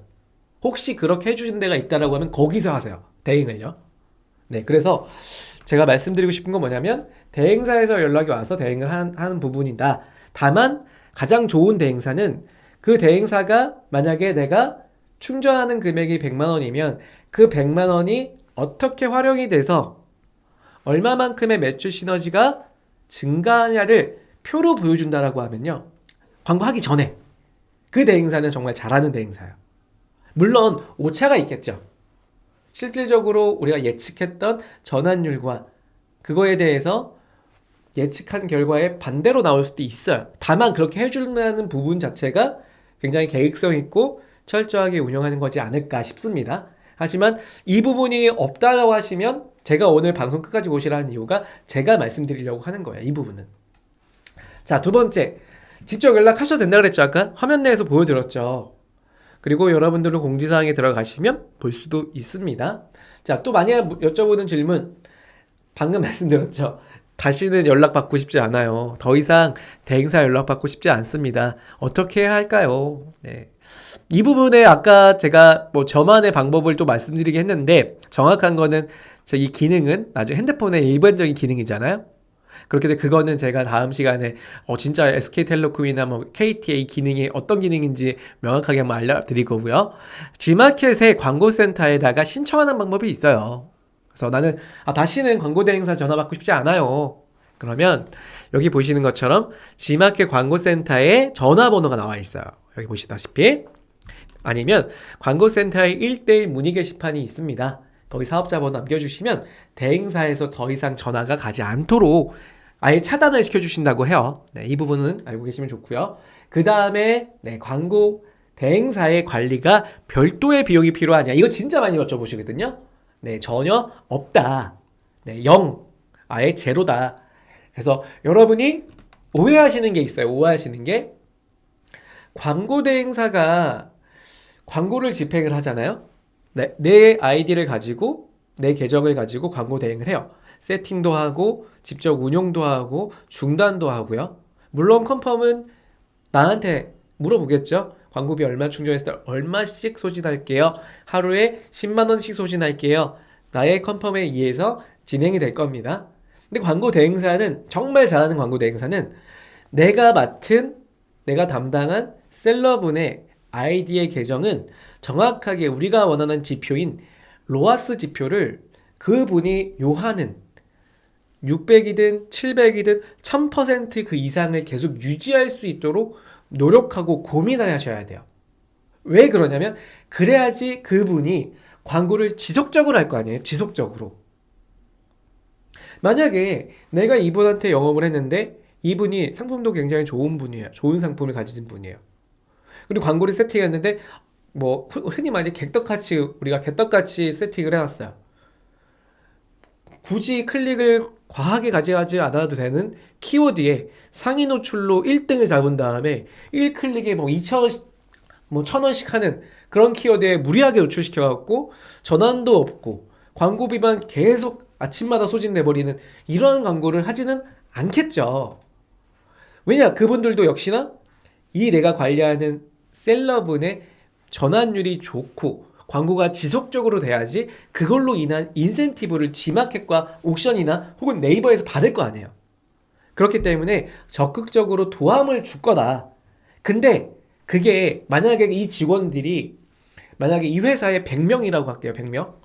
혹시 그렇게 해주신 데가 있다라고 하면 거기서 하세요. 대행을요. 네, 그래서 제가 말씀드리고 싶은 건 뭐냐면 대행사에서 연락이 와서 대행을 하는 부분이다. 다만 가장 좋은 대행사는 그 대행사가 만약에 내가 충전하는 금액이 100만 원이면 그 100만 원이 어떻게 활용이 돼서 얼마만큼의 매출 시너지가 증가하냐를 표로 보여준다라고 하면요. 광고하기 전에 그 대행사는 정말 잘하는 대행사예요. 물론 오차가 있겠죠. 실질적으로 우리가 예측했던 전환율과 그거에 대해서 예측한 결과에 반대로 나올 수도 있어요. 다만 그렇게 해준다는 부분 자체가 굉장히 계획성 있고 철저하게 운영하는 거지 않을까 싶습니다. 하지만 이 부분이 없다고 하시면 제가 오늘 방송 끝까지 보시라는 이유가 제가 말씀드리려고 하는 거예요. 이 부분은. 자, 두 번째. 직접 연락하셔도 된다고 그랬죠. 아까 화면 내에서 보여드렸죠. 그리고 여러분들은 공지사항에 들어가시면 볼 수도 있습니다. 자, 또 만약 여쭤보는 질문. 방금 말씀드렸죠. 다시는 연락받고 싶지 않아요. 더 이상 대행사 연락받고 싶지 않습니다. 어떻게 해야 할까요? 네. 이 부분에 아까 제가 저만의 방법을 또 말씀드리긴 했는데 정확한 거는 이 기능은 나중에 핸드폰의 일반적인 기능이잖아요. 그렇기 때문에 그거는 제가 다음 시간에 진짜 SK텔레콤이나 KTA 기능이 어떤 기능인지 명확하게 한번 알려드릴 거고요. G마켓의 광고센터에다가 신청하는 방법이 있어요. 그래서 나는 다시는 광고 대행사 전화 받고 싶지 않아요. 그러면 여기 보시는 것처럼 G마켓 광고센터에 전화번호가 나와 있어요. 여기 보시다시피. 아니면 광고센터에 1대1 문의 게시판이 있습니다. 거기 사업자 번호 남겨주시면 대행사에서 더 이상 전화가 가지 않도록 아예 차단을 시켜주신다고 해요. 네, 이 부분은 알고 계시면 좋고요. 그 다음에 광고 대행사의 관리가 별도의 비용이 필요하냐, 이거 진짜 많이 여쭤보시거든요. 네, 전혀 없다. 네, 0, 아예 제로다. 그래서 여러분이 오해하시는 게 있어요. 오해하시는 게, 광고 대행사가 광고를 집행을 하잖아요. 네, 내 아이디를 가지고, 내 계정을 가지고 광고 대행을 해요. 세팅도 하고 직접 운용도 하고 중단도 하고요. 물론 컨펌은 나한테 물어보겠죠. 광고비 얼마 충전했을 때 얼마씩 소진할게요. 하루에 10만원씩 소진할게요. 나의 컨펌에 의해서 진행이 될 겁니다. 근데 광고 대행사는, 정말 잘하는 광고 대행사는 내가 담당한 셀러분의 아이디의 계정은 정확하게 우리가 원하는 지표인 로아스 지표를 그분이 요하는 600이든 700이든 1000% 그 이상을 계속 유지할 수 있도록 노력하고 고민하셔야 돼요. 왜 그러냐면, 그래야지 그분이 광고를 지속적으로 할 거 아니에요. 지속적으로. 만약에 내가 이분한테 영업을 했는데 이분이 상품도 굉장히 좋은 분이에요. 좋은 상품을 가지신 분이에요. 그리고 광고를 세팅했는데 뭐 흔히 말해 객떡같이, 우리가 개떡같이 세팅을 해놨어요. 굳이 클릭을 과하게 가져가지 않아도 되는 키워드에 상위 노출로 1등을 잡은 다음에 1클릭에 뭐 2,000원씩, 뭐 1,000원씩 하는 그런 키워드에 무리하게 노출시켜갖고 전환도 없고 광고비만 계속 아침마다 소진내버리는 이런 광고를 하지는 않겠죠. 왜냐? 그분들도 역시나 이 내가 관리하는 셀러분의 전환율이 좋고 광고가 지속적으로 돼야지 그걸로 인한 인센티브를 G마켓과 옥션이나 혹은 네이버에서 받을 거 아니에요. 그렇기 때문에 적극적으로 도움을 줄 거다. 근데 그게 만약에 이 직원들이, 만약에 이 회사에 100명이라고 할게요. 100명.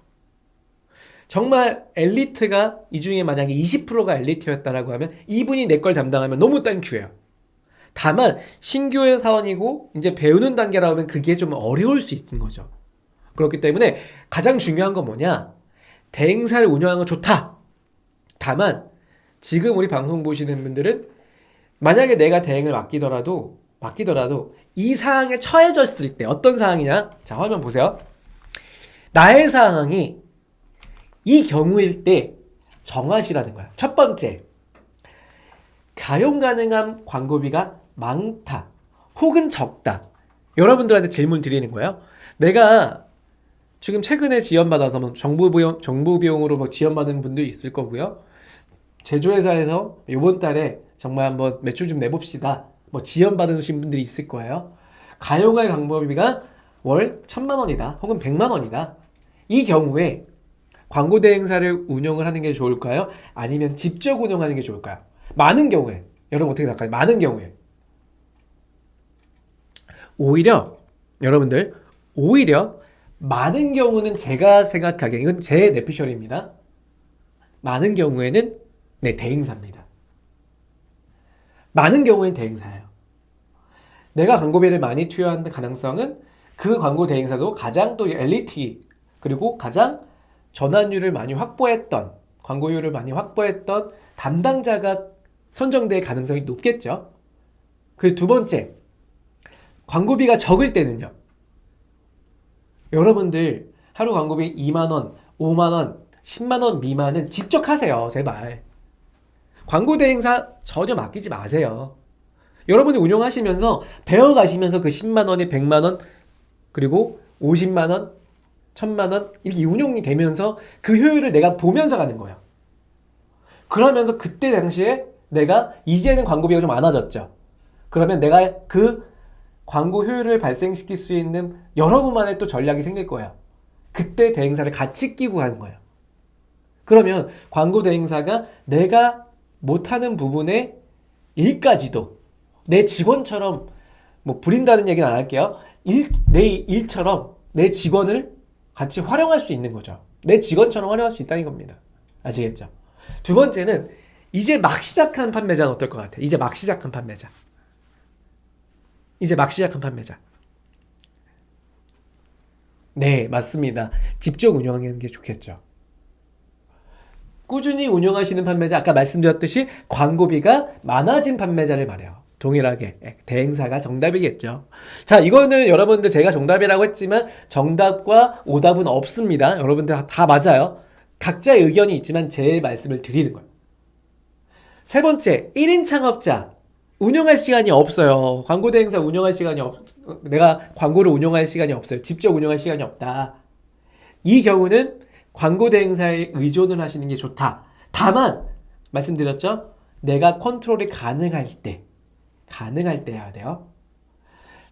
정말 엘리트가, 이 중에 만약에 20%가 엘리트였다라고 하면 이분이 내 걸 담당하면 너무 땡큐예요. 다만 신규 사원이고 이제 배우는 단계라고 하면 그게 좀 어려울 수 있는 거죠. 그렇기 때문에 가장 중요한 건 뭐냐? 대행사를 운영하는 건 좋다. 다만 지금 우리 방송 보시는 분들은 만약에 내가 대행을 맡기더라도 이 상황에 처해졌을 때 어떤 상황이냐? 자, 화면 보세요. 나의 상황이 이 경우일 때 정하시라는 거야. 첫 번째, 가용 가능한 광고비가 많다 혹은 적다. 여러분들한테 질문 드리는 거예요. 내가 지금 최근에 지원받아서 뭐 정부 비용으로 뭐 지원받은 분도 있을 거고요. 제조회사에서 이번 달에 정말 한번 매출 좀 내봅시다, 뭐 지원받으신 분들이 있을 거예요. 가용할 광고비가 월 1,000만원이다 혹은 100만원이다. 이 경우에 광고 대행사를 운영을 하는 게 좋을까요? 아니면 직접 운영하는 게 좋을까요? 많은 경우에, 여러분 어떻게 생각하세요? 많은 경우에 오히려 많은 경우는, 제가 생각하기에 이건 제 내피셜입니다. 많은 경우에는 대행사입니다. 많은 경우엔 대행사예요. 내가 광고비를 많이 투여하는 가능성은 그 광고 대행사도 가장 또 엘리트, 그리고 가장 전환율을 많이 확보했던, 광고율을 많이 확보했던 담당자가 선정될 가능성이 높겠죠. 그 두 번째, 광고비가 적을 때는요. 여러분들 하루 광고비 2만원, 5만원, 10만원 미만은 직접 하세요. 제발. 광고 대행사 전혀 맡기지 마세요. 여러분이 운영하시면서 배워가시면서 그 10만원에 100만원, 그리고 50만원, 1,000만원 이렇게 운용이 되면서 그 효율을 내가 보면서 가는 거예요. 그러면서 그때 당시에 내가 이제는 광고비가 좀 많아졌죠. 그러면 내가 그 광고 효율을 발생시킬 수 있는 여러분만의 또 전략이 생길 거예요. 그때 대행사를 같이 끼고 가는 거예요. 그러면 광고 대행사가 내가 못하는 부분의 일까지도 내 직원처럼, 뭐 부린다는 얘기는 안 할게요. 내 일처럼 내 직원을 같이 활용할 수 있는 거죠. 내 직원처럼 활용할 수 있다는 겁니다. 아시겠죠? 두 번째는 이제 막 시작한 판매자는 어떨 것 같아? 이제 막 시작한 판매자. 이제 막 시작한 판매자. 네, 맞습니다. 직접 운영하는 게 좋겠죠. 꾸준히 운영하시는 판매자, 아까 말씀드렸듯이 광고비가 많아진 판매자를 말해요. 동일하게 대행사가 정답이겠죠. 자, 이거는 여러분들 제가 정답이라고 했지만 정답과 오답은 없습니다. 여러분들 다 맞아요. 각자의 의견이 있지만 제 말씀을 드리는 거예요. 세 번째, 1인 창업자. 운영할 시간이 없어요. 광고 대행사 운영할 시간이 내가 광고를 운영할 시간이 없어요. 직접 운영할 시간이 없다. 이 경우는 광고 대행사에 의존을 하시는 게 좋다. 다만 말씀드렸죠? 내가 컨트롤이 가능할 때 해야 돼요.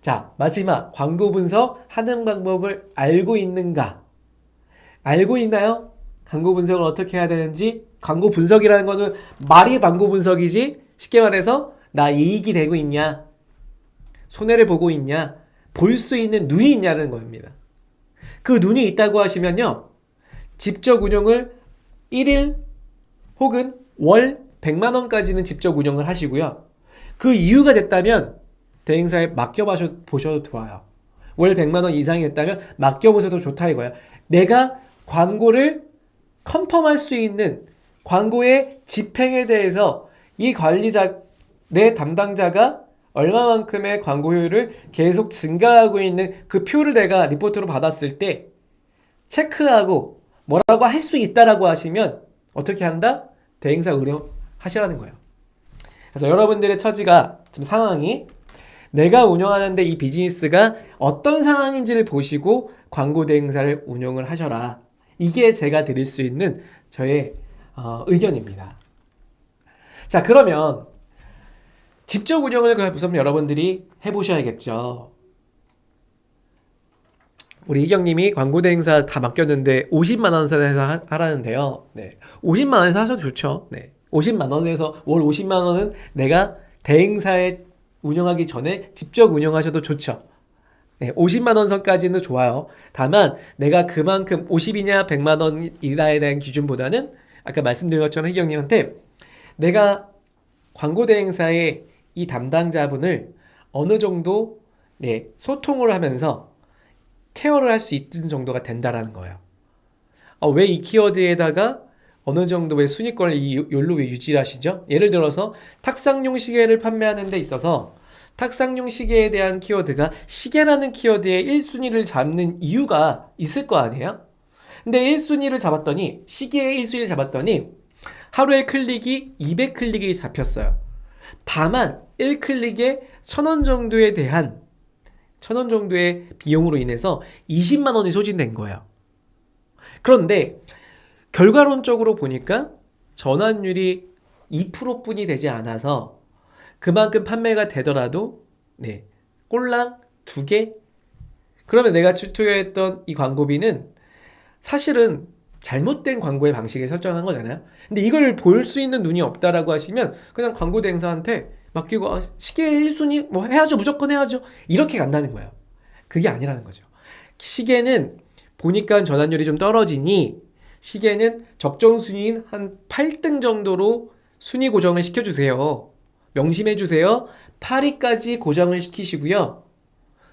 자, 마지막 광고 분석 하는 방법을 알고 있는가? 알고 있나요? 광고 분석을 어떻게 해야 되는지. 광고 분석이라는 거는 말이 광고 분석이지, 쉽게 말해서 나 이익이 되고 있냐, 손해를 보고 있냐, 볼 수 있는 눈이 있냐는 겁니다. 그 눈이 있다고 하시면요, 직접 운영을 1일 혹은 월 100만 원까지는 직접 운영을 하시고요. 그 이유가 됐다면 대행사에 맡겨보셔도 좋아요. 월 100만 원 이상이 됐다면 맡겨보셔도 좋다 이거야. 내가 광고를 컨펌할 수 있는 광고의 집행에 대해서 이 관리자, 내 담당자가 얼마만큼의 광고 효율을 계속 증가하고 있는 그 표를 내가 리포트로 받았을 때 체크하고 뭐라고 할 수 있다라고 하시면 어떻게 한다? 대행사 의뢰하시라는 거예요. 그래서 여러분들의 처지가, 지금 상황이 내가 운영하는데 이 비즈니스가 어떤 상황인지를 보시고 광고 대행사를 운영을 하셔라. 이게 제가 드릴 수 있는 저의 의견입니다. 자, 그러면 직접 운영을 우선 여러분들이 해보셔야겠죠. 우리 이경님이 광고 대행사 다 맡겼는데 50만 원 선에서 하라는데요. 네, 50만 원에서 하셔도 좋죠. 네, 50만 원에서 월 50만 원은 내가 대행사에 운영하기 전에 직접 운영하셔도 좋죠. 네, 50만 원 선까지는 좋아요. 다만 내가 그만큼 50이냐 100만 원이나에 대한 기준보다는 아까 말씀드린 것처럼 희경님한테 내가 광고 대행사의 이 담당자분을 어느 정도 소통을 하면서 케어를 할 수 있는 정도가 된다라는 거예요. 왜 이 키워드에다가 어느 정도의 순위권을 욜로 왜 유지를 하시죠? 예를 들어서 탁상용 시계를 판매하는 데 있어서 탁상용 시계에 대한 키워드가 시계라는 키워드의 1순위를 잡는 이유가 있을 거 아니에요? 근데 1순위를 잡았더니, 시계의 1순위를 잡았더니 하루에 클릭이 200클릭이 잡혔어요. 다만 1클릭에 1,000원 정도에 대한 1,000원 정도의 비용으로 인해서 20만 원이 소진된 거예요. 그런데 결과론적으로 보니까 전환율이 2%뿐이 되지 않아서 그만큼 판매가 되더라도 꼴랑 2개? 그러면 내가 투여했던 이 광고비는 사실은 잘못된 광고의 방식에 설정한 거잖아요. 근데 이걸 볼 수 있는 눈이 없다라고 하시면 그냥 광고 대행사한테 맡기고 시계 1순위 뭐 해야죠, 무조건 해야죠, 이렇게 간다는 거예요. 그게 아니라는 거죠. 시계는 보니까 전환율이 좀 떨어지니 시계는 적정 순위인 한 8등 정도로 순위 고정을 시켜주세요. 명심해주세요. 8위까지 고정을 시키시고요.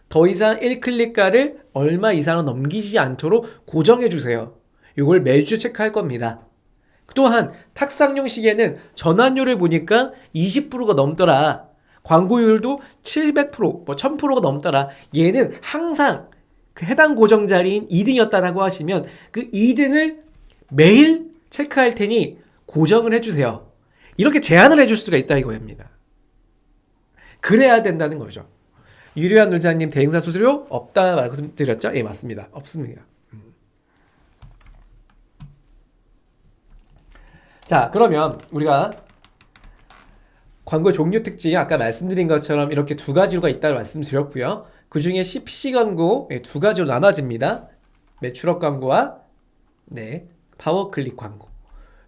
더 이상 1클릭가를 얼마 이상은 넘기지 않도록 고정해주세요. 이걸 매주 체크할 겁니다. 또한 탁상용 시계는 전환율을 보니까 20%가 넘더라. 광고율도 700%, 뭐 1000%가 넘더라. 얘는 항상 그 해당 고정 자리인 2등이었다라고 하시면 그 2등을 매일 체크할 테니 고정을 해주세요. 이렇게 제안을 해줄 수가 있다 이거입니다. 그래야 된다는 거죠. 유리한 놀자님, 대행사 수수료 없다 말씀드렸죠? 예, 맞습니다. 없습니다. 자, 그러면 우리가 광고 종류 특징 아까 말씀드린 것처럼 이렇게 두 가지가 있다고 말씀드렸고요. 그 중에 CPC 광고 두 가지로 나눠집니다. 매출업 광고와 파워클릭 광고,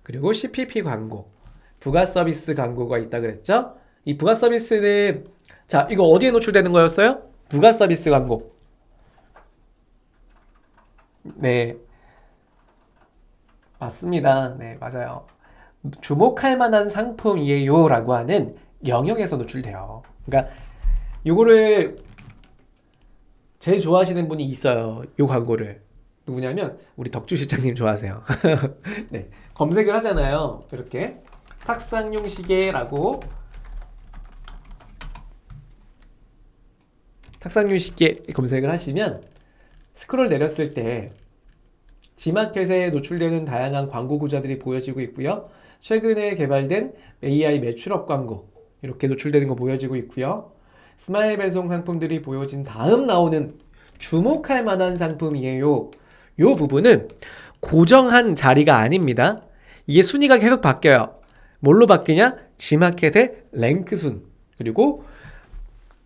그리고 CPP 광고, 부가 서비스 광고가 있다 그랬죠? 이 부가 서비스는, 자, 이거 어디에 노출되는 거였어요? 부가 서비스 광고. 네, 맞습니다. 네, 맞아요. 주목할 만한 상품이에요 라고 하는 영역에서 노출돼요. 그러니까 요거를 제일 좋아하시는 분이 있어요. 요 광고를. 누구냐면 우리 덕주 실장님 좋아하세요. 네, 검색을 하잖아요. 이렇게 탁상용 시계라고 탁상용 시계 검색을 하시면 스크롤 내렸을 때 G마켓에 노출되는 다양한 광고 구조들이 보여지고 있고요. 최근에 개발된 AI 매출업 광고 이렇게 노출되는 거 보여지고 있고요. 스마일 배송 상품들이 보여진 다음 나오는 주목할 만한 상품이에요. 요 부분은 고정한 자리가 아닙니다. 이게 순위가 계속 바뀌어요. 뭘로 바뀌냐? G마켓의 랭크 순, 그리고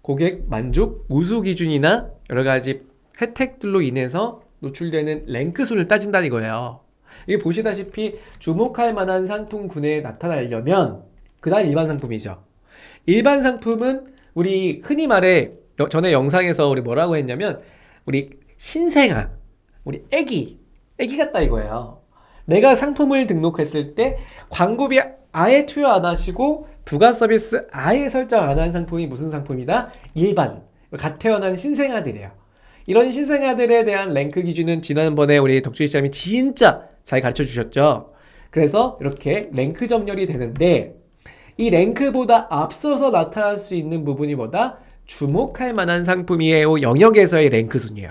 고객 만족 우수 기준이나 여러 가지 혜택들로 인해서 노출되는 랭크 순을 따진다는 이거예요. 이게 보시다시피 주목할 만한 상품군에 나타나려면 그다음 일반 상품이죠. 일반 상품은 우리 흔히 말해 전에 영상에서 우리 뭐라고 했냐면 우리 신생아, 우리 애기 같다 이거예요. 내가 상품을 등록했을 때 광고비 아예 투여 안 하시고 부가 서비스 아예 설정 안 한 상품이 무슨 상품이다? 일반, 갓 태어난 신생아들이에요. 이런 신생아들에 대한 랭크 기준은 지난번에 우리 덕주희 쌤이 진짜 잘 가르쳐 주셨죠. 그래서 이렇게 랭크 정렬이 되는데 이 랭크보다 앞서서 나타날 수 있는 부분이 뭐다? 주목할 만한 상품이에요 영역에서의 랭크 순이에요.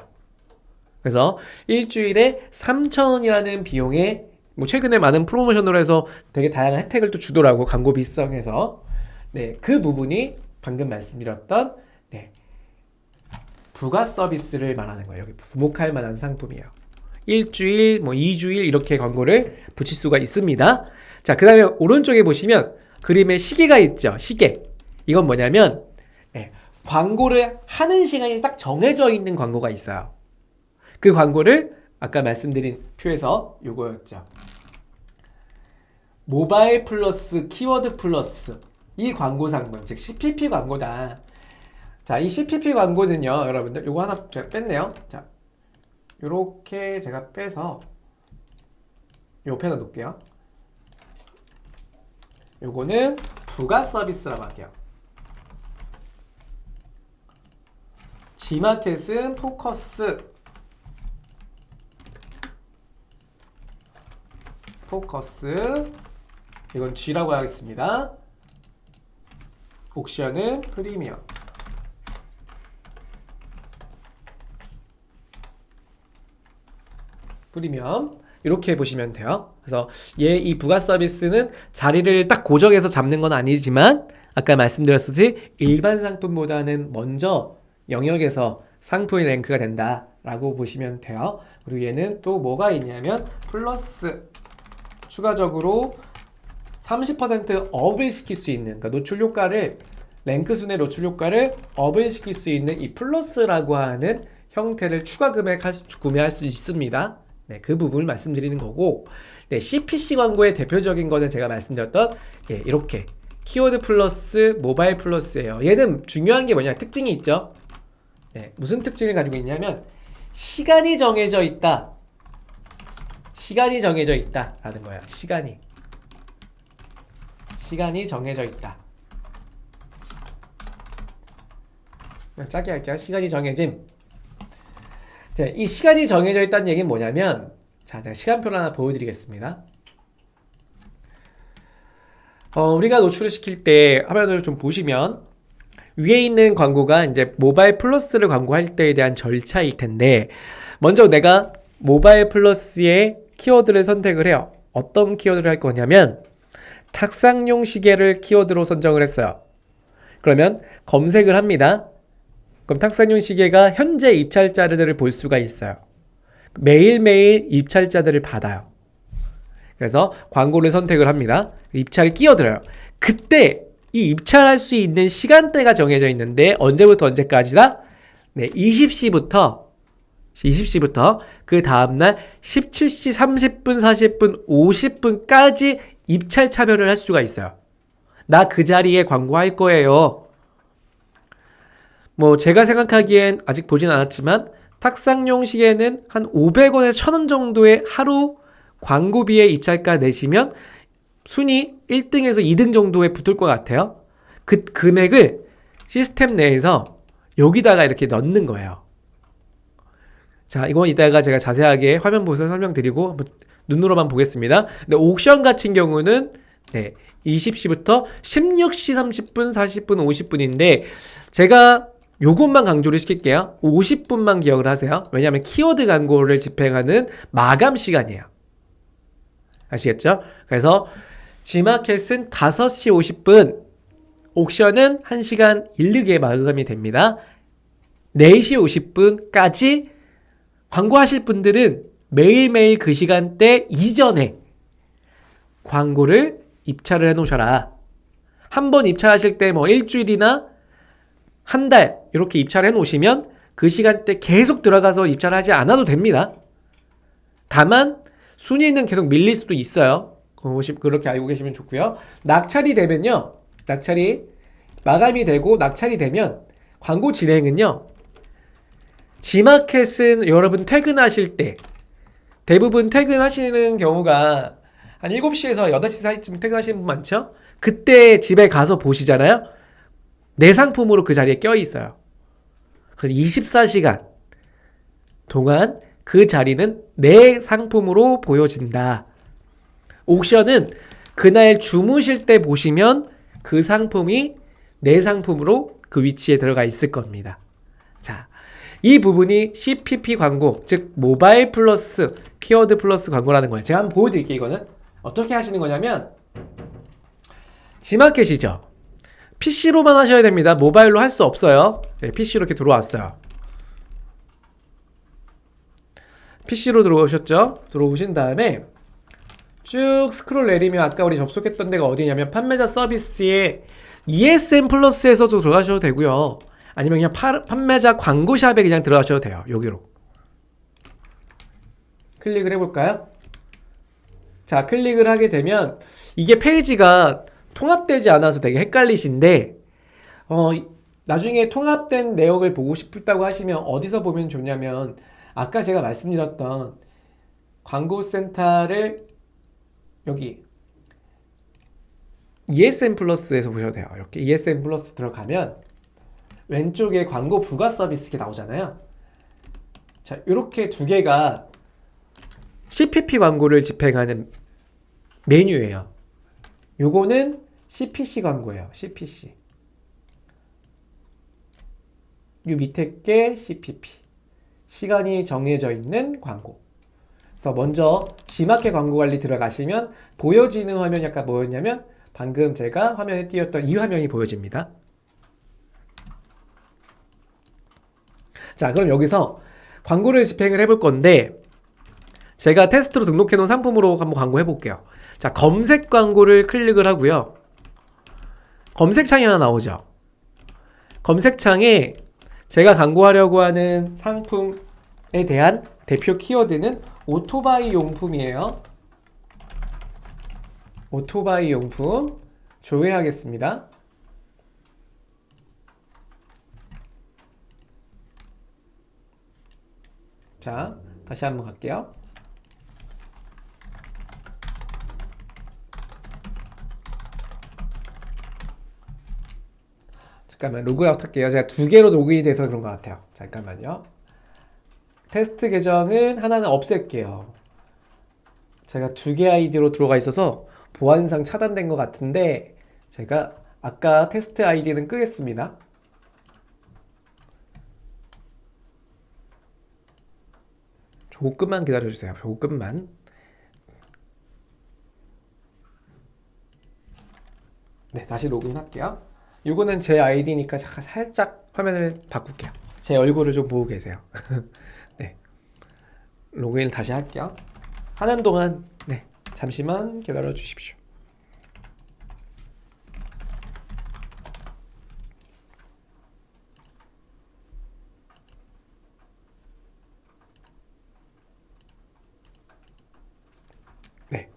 그래서 일주일에 3,000원이라는 비용에 뭐 최근에 많은 프로모션으로 해서 되게 다양한 혜택을 또 주더라고, 광고 비성에서. 네, 그 부분이 방금 말씀드렸던 네, 부가 서비스를 말하는 거예요. 여기 주목할 만한 상품이에요. 일주일, 뭐 2주일 이렇게 광고를 붙일 수가 있습니다. 자, 그 다음에 오른쪽에 보시면 그림에 시계가 있죠. 시계. 이건 뭐냐면 네, 광고를 하는 시간이 딱 정해져 있는 광고가 있어요. 그 광고를 아까 말씀드린 표에서 요거였죠. 모바일 플러스 키워드 플러스 이 광고 상품, 즉 CPP 광고다. 자, 이 CPP 광고는요, 여러분들 요거 하나 제가 뺐네요. 자, 요렇게 제가 빼서 옆에다 놓을게요. 요거는 부가 서비스라고 할게요. G마켓은 포커스, 이건 G라고 하겠습니다. 옥션은 프리미엄. 이렇게 보시면 돼요. 그래서 이 부가 서비스는 자리를 딱 고정해서 잡는 건 아니지만 아까 말씀드렸듯이 일반 상품보다는 먼저 영역에서 상품이 랭크가 된다라고 보시면 돼요. 그리고 얘는 또 뭐가 있냐면 플러스 추가적으로 30% 업을 시킬 수 있는, 그러니까 노출 효과를, 랭크 순의 노출 효과를 업을 시킬 수 있는 이 플러스라고 하는 형태를 추가 구매할 수 있습니다. 네, 그 부분을 말씀드리는 거고, 네, CPC 광고의 대표적인 거는 제가 말씀드렸던 이렇게 키워드 플러스, 모바일 플러스예요. 얘는 중요한 게 뭐냐, 특징이 있죠. 네, 무슨 특징을 가지고 있냐면 시간이 정해져 있다. 시간이 정해져 있다라는 거야. 시간이 정해져 있다. 짧게 할게요. 시간이 정해짐. 자, 이 시간이 정해져 있다는 얘기는 뭐냐면, 자, 제가 시간표를 하나 보여드리겠습니다. 우리가 노출을 시킬 때 화면을 좀 보시면 위에 있는 광고가 이제 모바일 플러스를 광고할 때에 대한 절차일 텐데, 먼저 내가 모바일 플러스의 키워드를 선택을 해요. 어떤 키워드를 할 거냐면 탁상용 시계를 키워드로 선정을 했어요. 그러면 검색을 합니다. 그럼 탁상용 시계가 현재 입찰자들을 볼 수가 있어요. 매일매일 입찰자들을 받아요. 그래서 광고를 선택을 합니다. 입찰을 끼워들어요. 그때 이 입찰할 수 있는 시간대가 정해져 있는데 언제부터 언제까지다? 네, 20시부터 그 다음날 17시 30분, 40분, 50분까지 입찰 참여를 할 수가 있어요. 나 그 자리에 광고할 거예요. 뭐 제가 생각하기엔 아직 보진 않았지만 탁상용 시계는 한 500원에서 1000원 정도의 하루 광고비에 입찰가 내시면 순위 1등에서 2등 정도에 붙을 것 같아요. 그 금액을 시스템 내에서 여기다가 이렇게 넣는 거예요. 자, 이건 이따가 제가 자세하게 화면 보면서 설명드리고 한번 눈으로만 보겠습니다. 근데 옥션 같은 경우는 20시부터 16시 30분, 40분, 50분인데 제가 요것만 강조를 시킬게요. 50분만 기억을 하세요. 왜냐하면 키워드 광고를 집행하는 마감 시간이에요. 아시겠죠? 그래서 G마켓은 5시 50분, 옥션은 1시간 일르게 마감이 됩니다. 4시 50분까지 광고하실 분들은 매일매일 그 시간대 이전에 광고를 입찰을 해 놓으셔라. 한번 입찰하실 때 뭐 일주일이나 한 달 이렇게 입찰해 놓으시면 그 시간대 계속 들어가서 입찰하지 않아도 됩니다. 다만 순위는 계속 밀릴 수도 있어요. 그렇게 알고 계시면 좋고요. 낙찰이 되면요. 낙찰이 마감이 되고 낙찰이 되면 광고 진행은요. G마켓은 여러분 퇴근하실 때 대부분 퇴근하시는 경우가 한 7시에서 8시 사이쯤 퇴근하시는 분 많죠? 그때 집에 가서 보시잖아요? 내 상품으로 그 자리에 껴있어요. 그래서 24시간 동안 그 자리는 내 상품으로 보여진다. 옥션은 그날 주무실 때 보시면 그 상품이 내 상품으로 그 위치에 들어가 있을 겁니다. 자, 이 부분이 CPP 광고, 즉 모바일 플러스 키워드 플러스 광고라는 거예요. 제가 한번 보여드릴게요. 이거는 어떻게 하시는 거냐면 G마켓이죠. PC로만 하셔야 됩니다. 모바일로 할 수 없어요. 네, PC로 이렇게 들어왔어요. PC로 들어오셨죠? 들어오신 다음에 쭉 스크롤 내리면 아까 우리 접속했던 데가 어디냐면 판매자 서비스에 ESN 플러스에서도 들어가셔도 되고요. 아니면 그냥 판매자 광고샵에 그냥 들어가셔도 돼요. 여기로 클릭을 해볼까요? 자, 클릭을 하게 되면 이게 페이지가 통합되지 않아서 되게 헷갈리신데 나중에 통합된 내용을 보고 싶다고 하시면 어디서 보면 좋냐면 아까 제가 말씀드렸던 광고센터를 여기 ESN 플러스에서 보셔도 돼요. 이렇게 ESN 플러스 들어가면 왼쪽에 광고 부가 서비스 이렇게 나오잖아요. 자, 이렇게 두 개가 CPP 광고를 집행하는 메뉴예요. 요거는 CPC 광고예요. CPC. 이 밑에 게 CPP. 시간이 정해져 있는 광고. 그래서 먼저 G마켓 광고 관리 들어가시면 보여지는 화면이 아까 뭐였냐면 방금 제가 화면에 띄웠던 이 화면이 보여집니다. 자, 그럼 여기서 광고를 집행을 해볼 건데 제가 테스트로 등록해 놓은 상품으로 한번 광고 해볼게요. 자, 검색 광고를 클릭을 하고요. 검색창이 하나 나오죠. 검색창에 제가 광고하려고 하는 상품에 대한 대표 키워드는 오토바이 용품이에요. 오토바이 용품 조회하겠습니다. 자, 다시 한번 갈게요. 잠깐만 로그아웃 할게요. 제가 두 개로 로그인이 돼서 그런 것 같아요. 잠깐만요. 테스트 계정은 하나는 없앨게요. 제가 두 개 아이디로 들어가 있어서 보안상 차단된 것 같은데 제가 아까 테스트 아이디는 끄겠습니다. 조금만 기다려주세요. 조금만. 네, 다시 로그인 할게요. 이거는 제 아이디니까 살짝 화면을 바꿀게요. 제 얼굴을 좀 보고 계세요. 네, 로그인 다시 할게요. 하는 동안 네, 잠시만 기다려 주십시오. 네,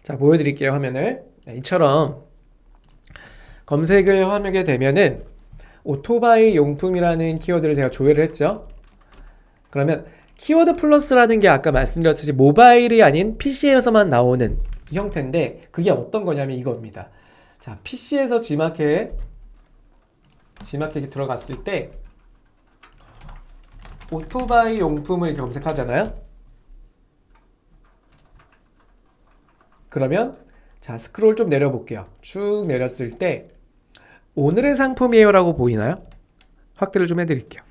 자 보여드릴게요 화면을. 네, 이처럼 검색을 하게 되면은 오토바이 용품이라는 키워드를 제가 조회를 했죠. 그러면 키워드 플러스라는 게 아까 말씀드렸듯이 모바일이 아닌 PC에서만 나오는 형태인데 그게 어떤 거냐면 이겁니다. 자, PC에서 G마켓에 들어갔을 때 오토바이 용품을 검색하잖아요. 그러면 자, 스크롤 좀 내려볼게요. 쭉 내렸을 때 오늘의 상품이에요 라고 보이나요? 확대를 좀 해드릴게요.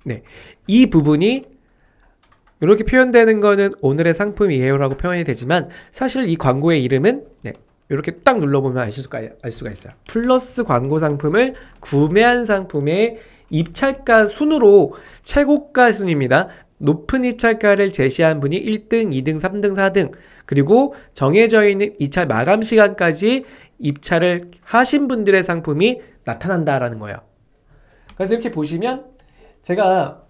네, 이 부분이 이렇게 표현되는 거는 오늘의 상품이에요 라고 표현이 되지만 사실 이 광고의 이름은 네, 이렇게 딱 눌러보면 알 수가 있어요. 플러스 광고 상품을 구매한 상품의 입찰가 순으로 최고가 순입니다. 높은 입찰가를 제시한 분이 1등, 2등, 3등, 4등 그리고 정해져 있는 입찰 마감 시간까지 입찰을 하신 분들의 상품이 나타난다라는 거예요. 그래서 이렇게 보시면 제가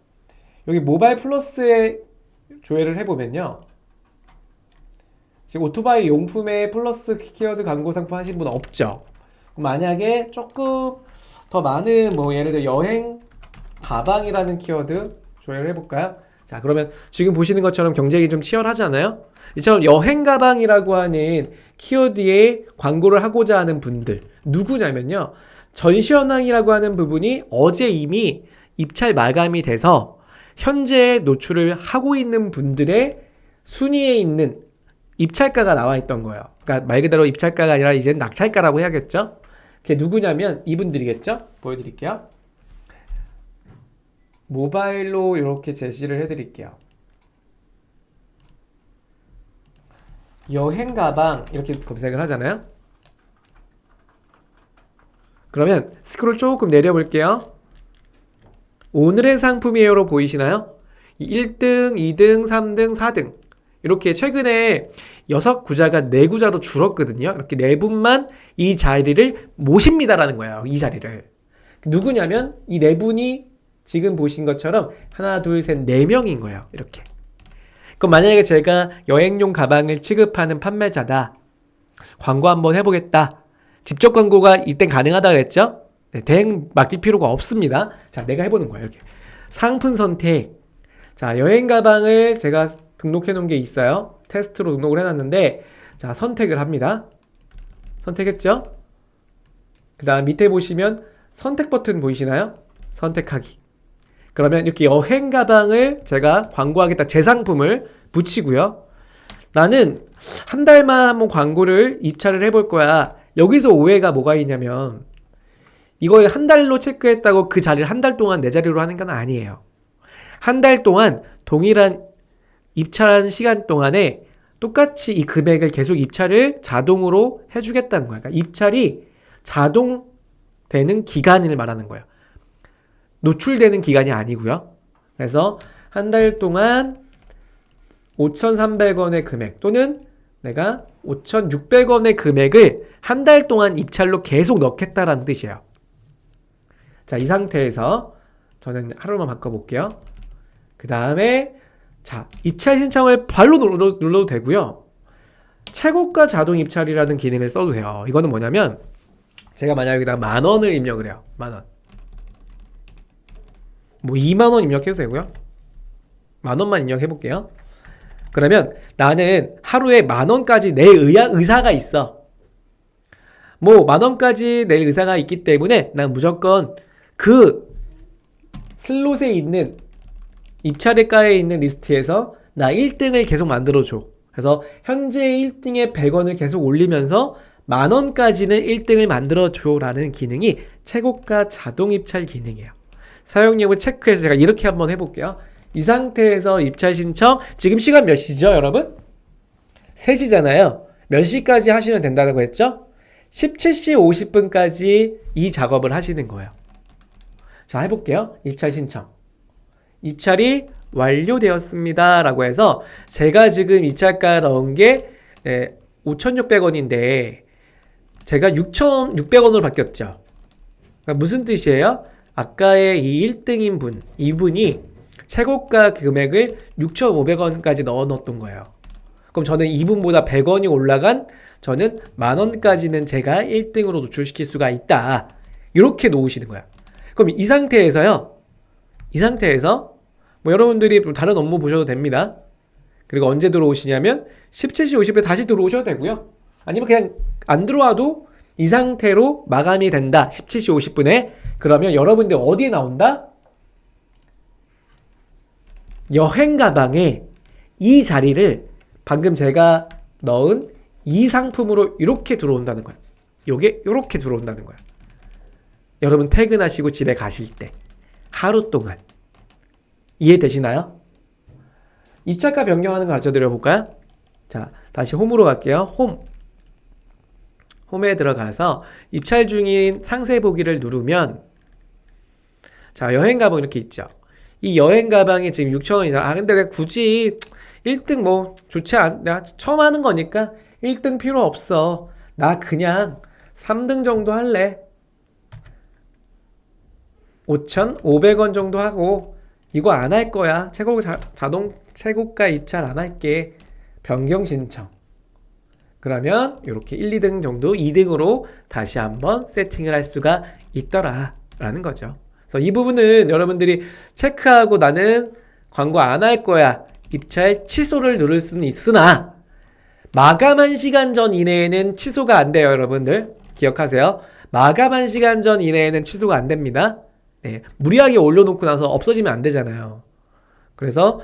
여기 모바일 플러스에 조회를 해보면요. 지금 오토바이 용품에 플러스 키워드 광고 상품 하신 분 없죠? 만약에 조금 더 많은 뭐 예를 들어 여행 가방이라는 키워드 조회를 해볼까요? 자, 그러면 지금 보시는 것처럼 경쟁이 좀 치열하잖아요? 이처럼 여행 가방이라고 하는 키워드에 광고를 하고자 하는 분들 누구냐면요. 전시현황이라고 하는 부분이 어제 이미 입찰 마감이 돼서 현재 노출을 하고 있는 분들의 순위에 있는 입찰가가 나와 있던 거예요. 그러니까 말 그대로 입찰가가 아니라 이제는 낙찰가라고 해야겠죠? 그게 누구냐면 이분들이겠죠? 보여드릴게요. 모바일로 이렇게 제시를 해드릴게요. 여행 가방 이렇게 검색을 하잖아요. 그러면 스크롤 조금 내려볼게요. 오늘의 상품이에요로 보이시나요? 1등, 2등, 3등, 4등 이렇게 최근에 6구자가 4구자로 줄었거든요. 이렇게 4분만 이 자리를 모십니다라는 거예요. 이 자리를. 누구냐면 이 4분이 지금 보신 것처럼 하나, 둘, 셋, 4명인 거예요. 이렇게. 그럼 만약에 제가 여행용 가방을 취급하는 판매자다. 광고 한번 해보겠다. 직접 광고가 이땐 가능하다 그랬죠? 네, 대행 맡길 필요가 없습니다. 자, 내가 해보는 거예요. 이렇게. 상품 선택. 자, 여행 가방을 제가 등록해 놓은 게 있어요. 테스트로 등록을 해놨는데, 자, 선택을 합니다. 선택했죠? 그 다음 밑에 보시면 선택 버튼 보이시나요? 선택하기. 그러면 이렇게 여행 가방을 제가 광고하겠다. 제 상품을 붙이고요. 나는 한 달만 한번 광고를 입찰을 해볼 거야. 여기서 오해가 뭐가 있냐면 이걸 한 달로 체크했다고 그 자리를 한 달 동안 내 자리로 하는 건 아니에요. 한 달 동안 동일한 입찰한 시간 동안에 똑같이 이 금액을 계속 입찰을 자동으로 해주겠다는 거야. 그러니까 입찰이 자동되는 기간을 말하는 거예요. 노출되는 기간이 아니고요. 그래서 한 달 동안 5,300원의 금액 또는 내가 5,600원의 금액을 한 달 동안 입찰로 계속 넣겠다라는 뜻이에요. 자, 이 상태에서 저는 하루만 바꿔볼게요. 그 다음에 자, 입찰 신청을 발로 눌러도 되고요. 최고가 자동 입찰이라는 기능을 써도 돼요. 이거는 뭐냐면 제가 만약에 여기다 10,000원을 입력을 해요. 10,000원. 뭐 20,000원 입력해도 되고요. 10,000원만 입력해볼게요. 그러면 나는 하루에 10,000원까지 낼 의사가 있어. 뭐 10,000원까지 낼 의사가 있기 때문에 난 무조건 그 슬롯에 있는 입찰가에 있는 리스트에서 나 1등을 계속 만들어줘. 그래서 현재 1등에 100원을 계속 올리면서 10,000원까지는 1등을 만들어줘라는 기능이 최고가 자동 입찰 기능이에요. 사용량을 체크해서 제가 이렇게 한번 해볼게요. 이 상태에서 입찰 신청, 지금 시간 몇 시죠, 여러분? 3시잖아요. 몇 시까지 하시면 된다고 했죠? 17시 50분까지 이 작업을 하시는 거예요. 자, 해볼게요. 입찰 신청. 입찰이 완료되었습니다. 라고 해서 제가 지금 입찰가 넣은 게 5,600원인데 제가 6,600원으로 바뀌었죠. 그러니까 무슨 뜻이에요? 아까의 이 1등인 분, 이분이 최고가 금액을 6,500원까지 넣어 놓았던 거예요. 그럼 저는 이분보다 100원이 올라간 저는 10,000원까지는 제가 1등으로 노출시킬 수가 있다. 이렇게 놓으시는 거야. 그럼 이 상태에서 뭐 여러분들이 다른 업무 보셔도 됩니다. 그리고 언제 들어오시냐면 17시 50분에 다시 들어오셔도 되고요. 아니면 그냥 안 들어와도 이 상태로 마감이 된다. 17시 50분에. 그러면 여러분들 어디에 나온다? 여행 가방에 이 자리를 방금 제가 넣은 이 상품으로 이렇게 들어온다는 거예요. 요게 이렇게 들어온다는 거예요. 여러분 퇴근하시고 집에 가실 때 하루 동안 이해되시나요? 입찰가 변경하는 거 가르쳐 드려 볼까요? 자, 다시 홈으로 갈게요. 홈에 들어가서 입찰 중인 상세 보기를 누르면 자, 여행 가방 이렇게 있죠. 이 여행 가방이 지금 6,000원이잖아. 아, 근데 내가 굳이 1등 뭐 좋지 않, 내가 처음 하는 거니까 1등 필요 없어. 나 그냥 3등 정도 할래. 5,500원 정도 하고 이거 안 할 거야. 자동 최고가 입찰 안 할게. 변경 신청. 그러면 이렇게 1, 2등 정도 2등으로 다시 한번 세팅을 할 수가 있더라 라는 거죠. 그래서 이 부분은 여러분들이 체크하고 나는 광고 안 할 거야. 입찰 취소를 누를 수는 있으나 마감 1시간 전 이내에는 취소가 안 돼요. 여러분들 기억하세요. 마감 1시간 전 이내에는 취소가 안 됩니다. 네, 무리하게 올려놓고 나서 없어지면 안 되잖아요. 그래서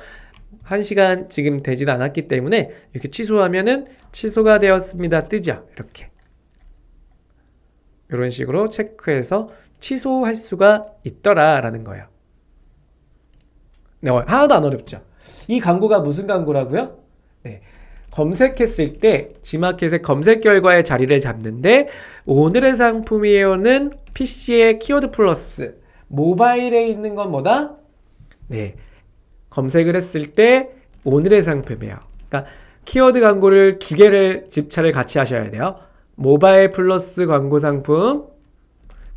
1시간 지금 되지도 않았기 때문에 이렇게 취소하면은 취소가 되었습니다. 뜨죠. 이렇게 이런 식으로 체크해서 취소할 수가 있더라 라는 거예요. 네, 하나도 안 어렵죠. 이 광고가 무슨 광고라고요? 네, 검색했을 때 지마켓의 검색 결과의 자리를 잡는데 오늘의 상품이에요는 PC의 키워드 플러스 모바일에 있는 건 뭐다? 네, 검색을 했을 때 오늘의 상품이에요. 그러니까 키워드 광고를 2개를 집차를 같이 하셔야 돼요. 모바일 플러스 광고 상품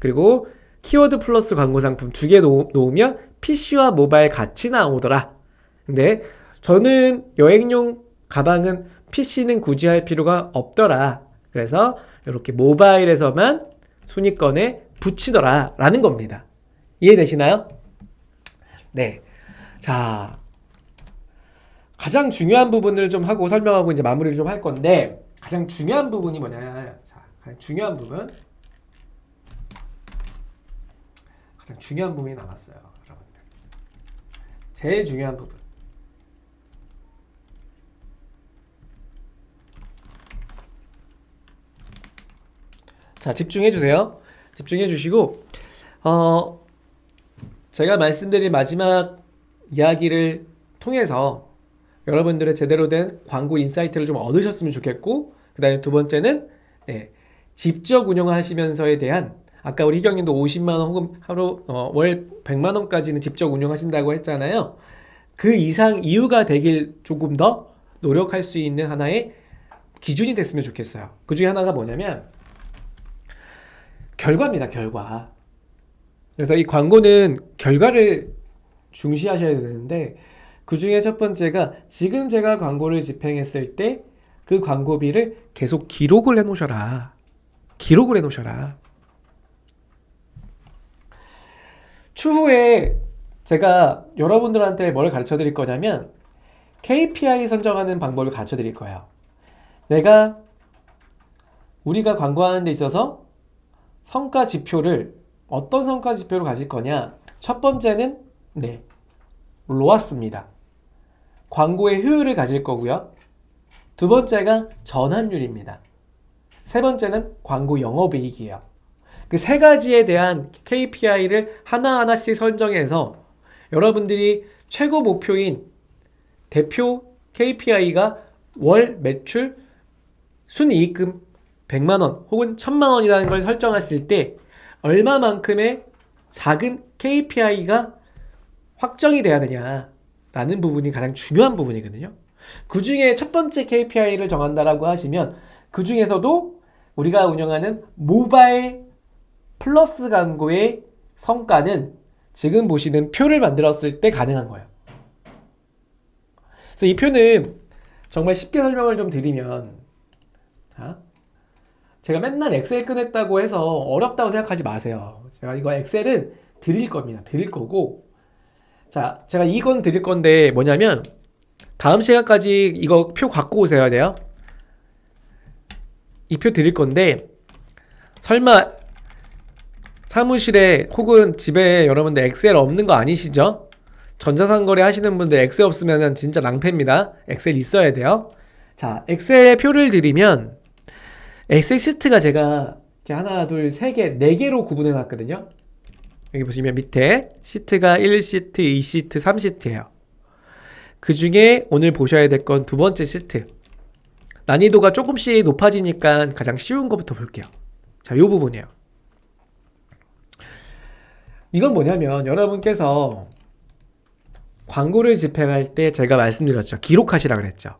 그리고 키워드 플러스 광고 상품 2개 놓으면 PC와 모바일 같이 나오더라. 근데 저는 여행용 가방은 PC는 굳이 할 필요가 없더라. 그래서 이렇게 모바일에서만 순위권에 붙이더라 라는 겁니다. 이해되시나요? 네. 자, 가장 중요한 부분을 좀 하고 설명하고 이제 마무리를 좀 할 건데 가장 중요한 부분이 뭐냐? 자, 가장 중요한 부분이 남았어요, 여러분들. 제일 중요한 부분. 자, 집중해 주세요. 집중해 주시고 제가 말씀드린 마지막 이야기를 통해서 여러분들의 제대로 된 광고 인사이트를 좀 얻으셨으면 좋겠고 그 다음에 두 번째는 직접 운영하시면서에 대한 아까 우리 희경님도 50만원 혹은 하루 월 100만원까지는 직접 운영하신다고 했잖아요. 그 이상 이유가 되길 조금 더 노력할 수 있는 하나의 기준이 됐으면 좋겠어요. 그 중에 하나가 뭐냐면 결과입니다. 결과. 그래서 이 광고는 결과를 중시하셔야 되는데 그 중에 첫 번째가 지금 제가 광고를 집행했을 때 그 광고비를 계속 기록을 해놓으셔라. 기록을 해놓으셔라. 추후에 제가 여러분들한테 뭘 가르쳐 드릴 거냐면 KPI 선정하는 방법을 가르쳐 드릴 거예요. 우리가 광고하는 데 있어서 성과 지표를 어떤 성과 지표를 가질 거냐? 첫 번째는 로아스입니다. 광고의 효율을 가질 거고요. 두 번째가 전환율입니다. 세 번째는 광고 영업이익이에요. 그 세 가지에 대한 KPI를 하나하나씩 선정해서 여러분들이 최고 목표인 대표 KPI가 월 매출 순이익금 100만원 혹은 1000만원이라는 걸 설정했을 때 얼마만큼의 작은 KPI가 확정이 돼야 되냐라는 부분이 가장 중요한 부분이거든요. 그 중에 첫 번째 KPI를 정한다라고 하시면 그 중에서도 우리가 운영하는 모바일 플러스 광고의 성과는 지금 보시는 표를 만들었을 때 가능한 거예요. 그래서 이 표는 정말 쉽게 설명을 좀 드리면 제가 맨날 엑셀 꺼냈다고 해서 어렵다고 생각하지 마세요. 제가 이거 엑셀은 드릴 겁니다. 드릴 거고 자, 제가 이건 드릴 건데 뭐냐면 다음 시간까지 이거 표 갖고 오셔야 돼요. 이 표 드릴 건데 설마 사무실에 혹은 집에 여러분들 엑셀 없는 거 아니시죠? 전자상거래 하시는 분들 엑셀 없으면 진짜 낭패입니다. 엑셀 있어야 돼요. 자, 엑셀에 표를 드리면 엑셀 시트가 제가 이렇게 하나, 둘, 세 개, 네 개로 구분해 놨거든요. 여기 보시면 밑에 시트가 1시트, 2시트, 3시트예요. 그 중에 오늘 보셔야 될 건 두 번째 시트. 난이도가 조금씩 높아지니까 가장 쉬운 것부터 볼게요. 자, 요 부분이에요. 이건 뭐냐면 여러분께서 광고를 집행할 때 제가 말씀드렸죠. 기록하시라 그랬죠.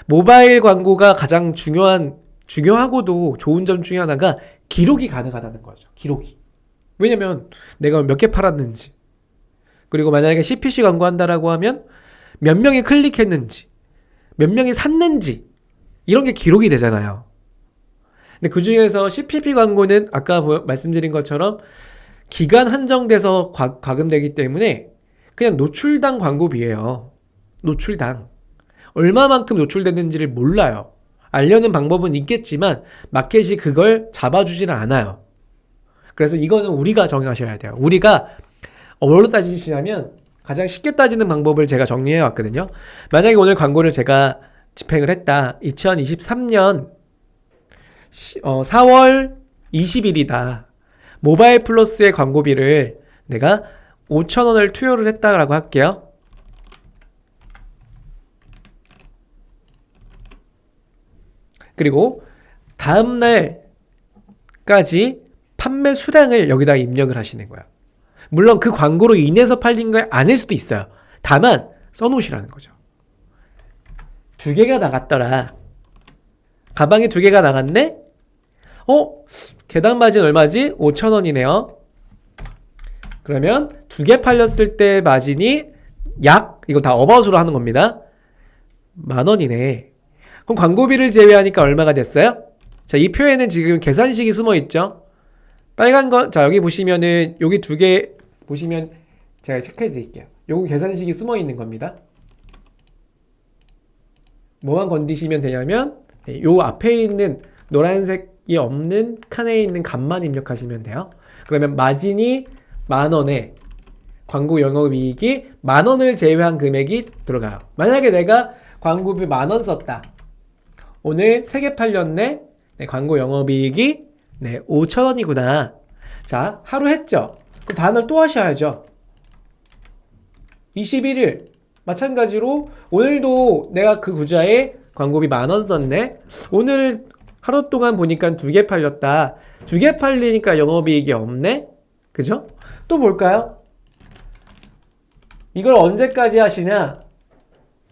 모바일 광고가 가장 중요하고도 좋은 점 중에 하나가 기록이 가능하다는 거죠. 기록이. 왜냐면 내가 몇 개 팔았는지, 그리고 만약에 CPC 광고 한다라고 하면 몇 명이 클릭했는지, 몇 명이 샀는지, 이런 게 기록이 되잖아요. 근데 그 중에서 CPP 광고는 아까 말씀드린 것처럼 기간 한정돼서 과금되기 때문에 그냥 노출당 광고비예요. 노출당. 얼마만큼 노출됐는지를 몰라요. 알려는 방법은 있겠지만 마켓이 그걸 잡아주지는 않아요. 그래서 이거는 우리가 정하셔야 돼요. 우리가 뭘로 따지시냐면 가장 쉽게 따지는 방법을 제가 정리해 왔거든요. 만약에 오늘 광고를 제가 집행을 했다. 2023년 4월 20일이다. 모바일 플러스의 광고비를 내가 5,000원을 투여를 했다라고 할게요. 그리고 다음날까지 판매 수량을 여기다 입력을 하시는 거예요. 물론 그 광고로 인해서 팔린 게 아닐 수도 있어요. 다만 써놓으시라는 거죠. 2개가 나갔더라. 가방에 2개가 나갔네? 개당 마진 얼마지? 5,000원이네요. 그러면 2개 팔렸을 때 마진이 이거 다 어바웃으로 하는 겁니다. 10,000원이네. 그럼 광고비를 제외하니까 얼마가 됐어요? 자, 이 표에는 지금 계산식이 숨어 있죠? 빨간 거, 자, 여기 보시면은, 여기 2개 보시면 제가 체크해 드릴게요. 요거 계산식이 숨어 있는 겁니다. 뭐만 건드시면 되냐면, 요 앞에 있는 노란색이 없는 칸에 있는 값만 입력하시면 돼요. 그러면 마진이 10,000원에 광고 영업이익이 10,000원을 제외한 금액이 들어가요. 만약에 내가 광고비 10,000원 썼다. 오늘 3개 팔렸네. 네, 광고 영업이익이 5,000원이구나. 자, 하루 했죠. 그 다음날 또 하셔야죠. 21일 마찬가지로 오늘도 내가 그 구자에 광고비 10,000원 썼네. 오늘 하루 동안 보니까 2개 팔렸다. 2개 팔리니까 영업이익이 없네. 그죠? 또 볼까요? 이걸 언제까지 하시냐?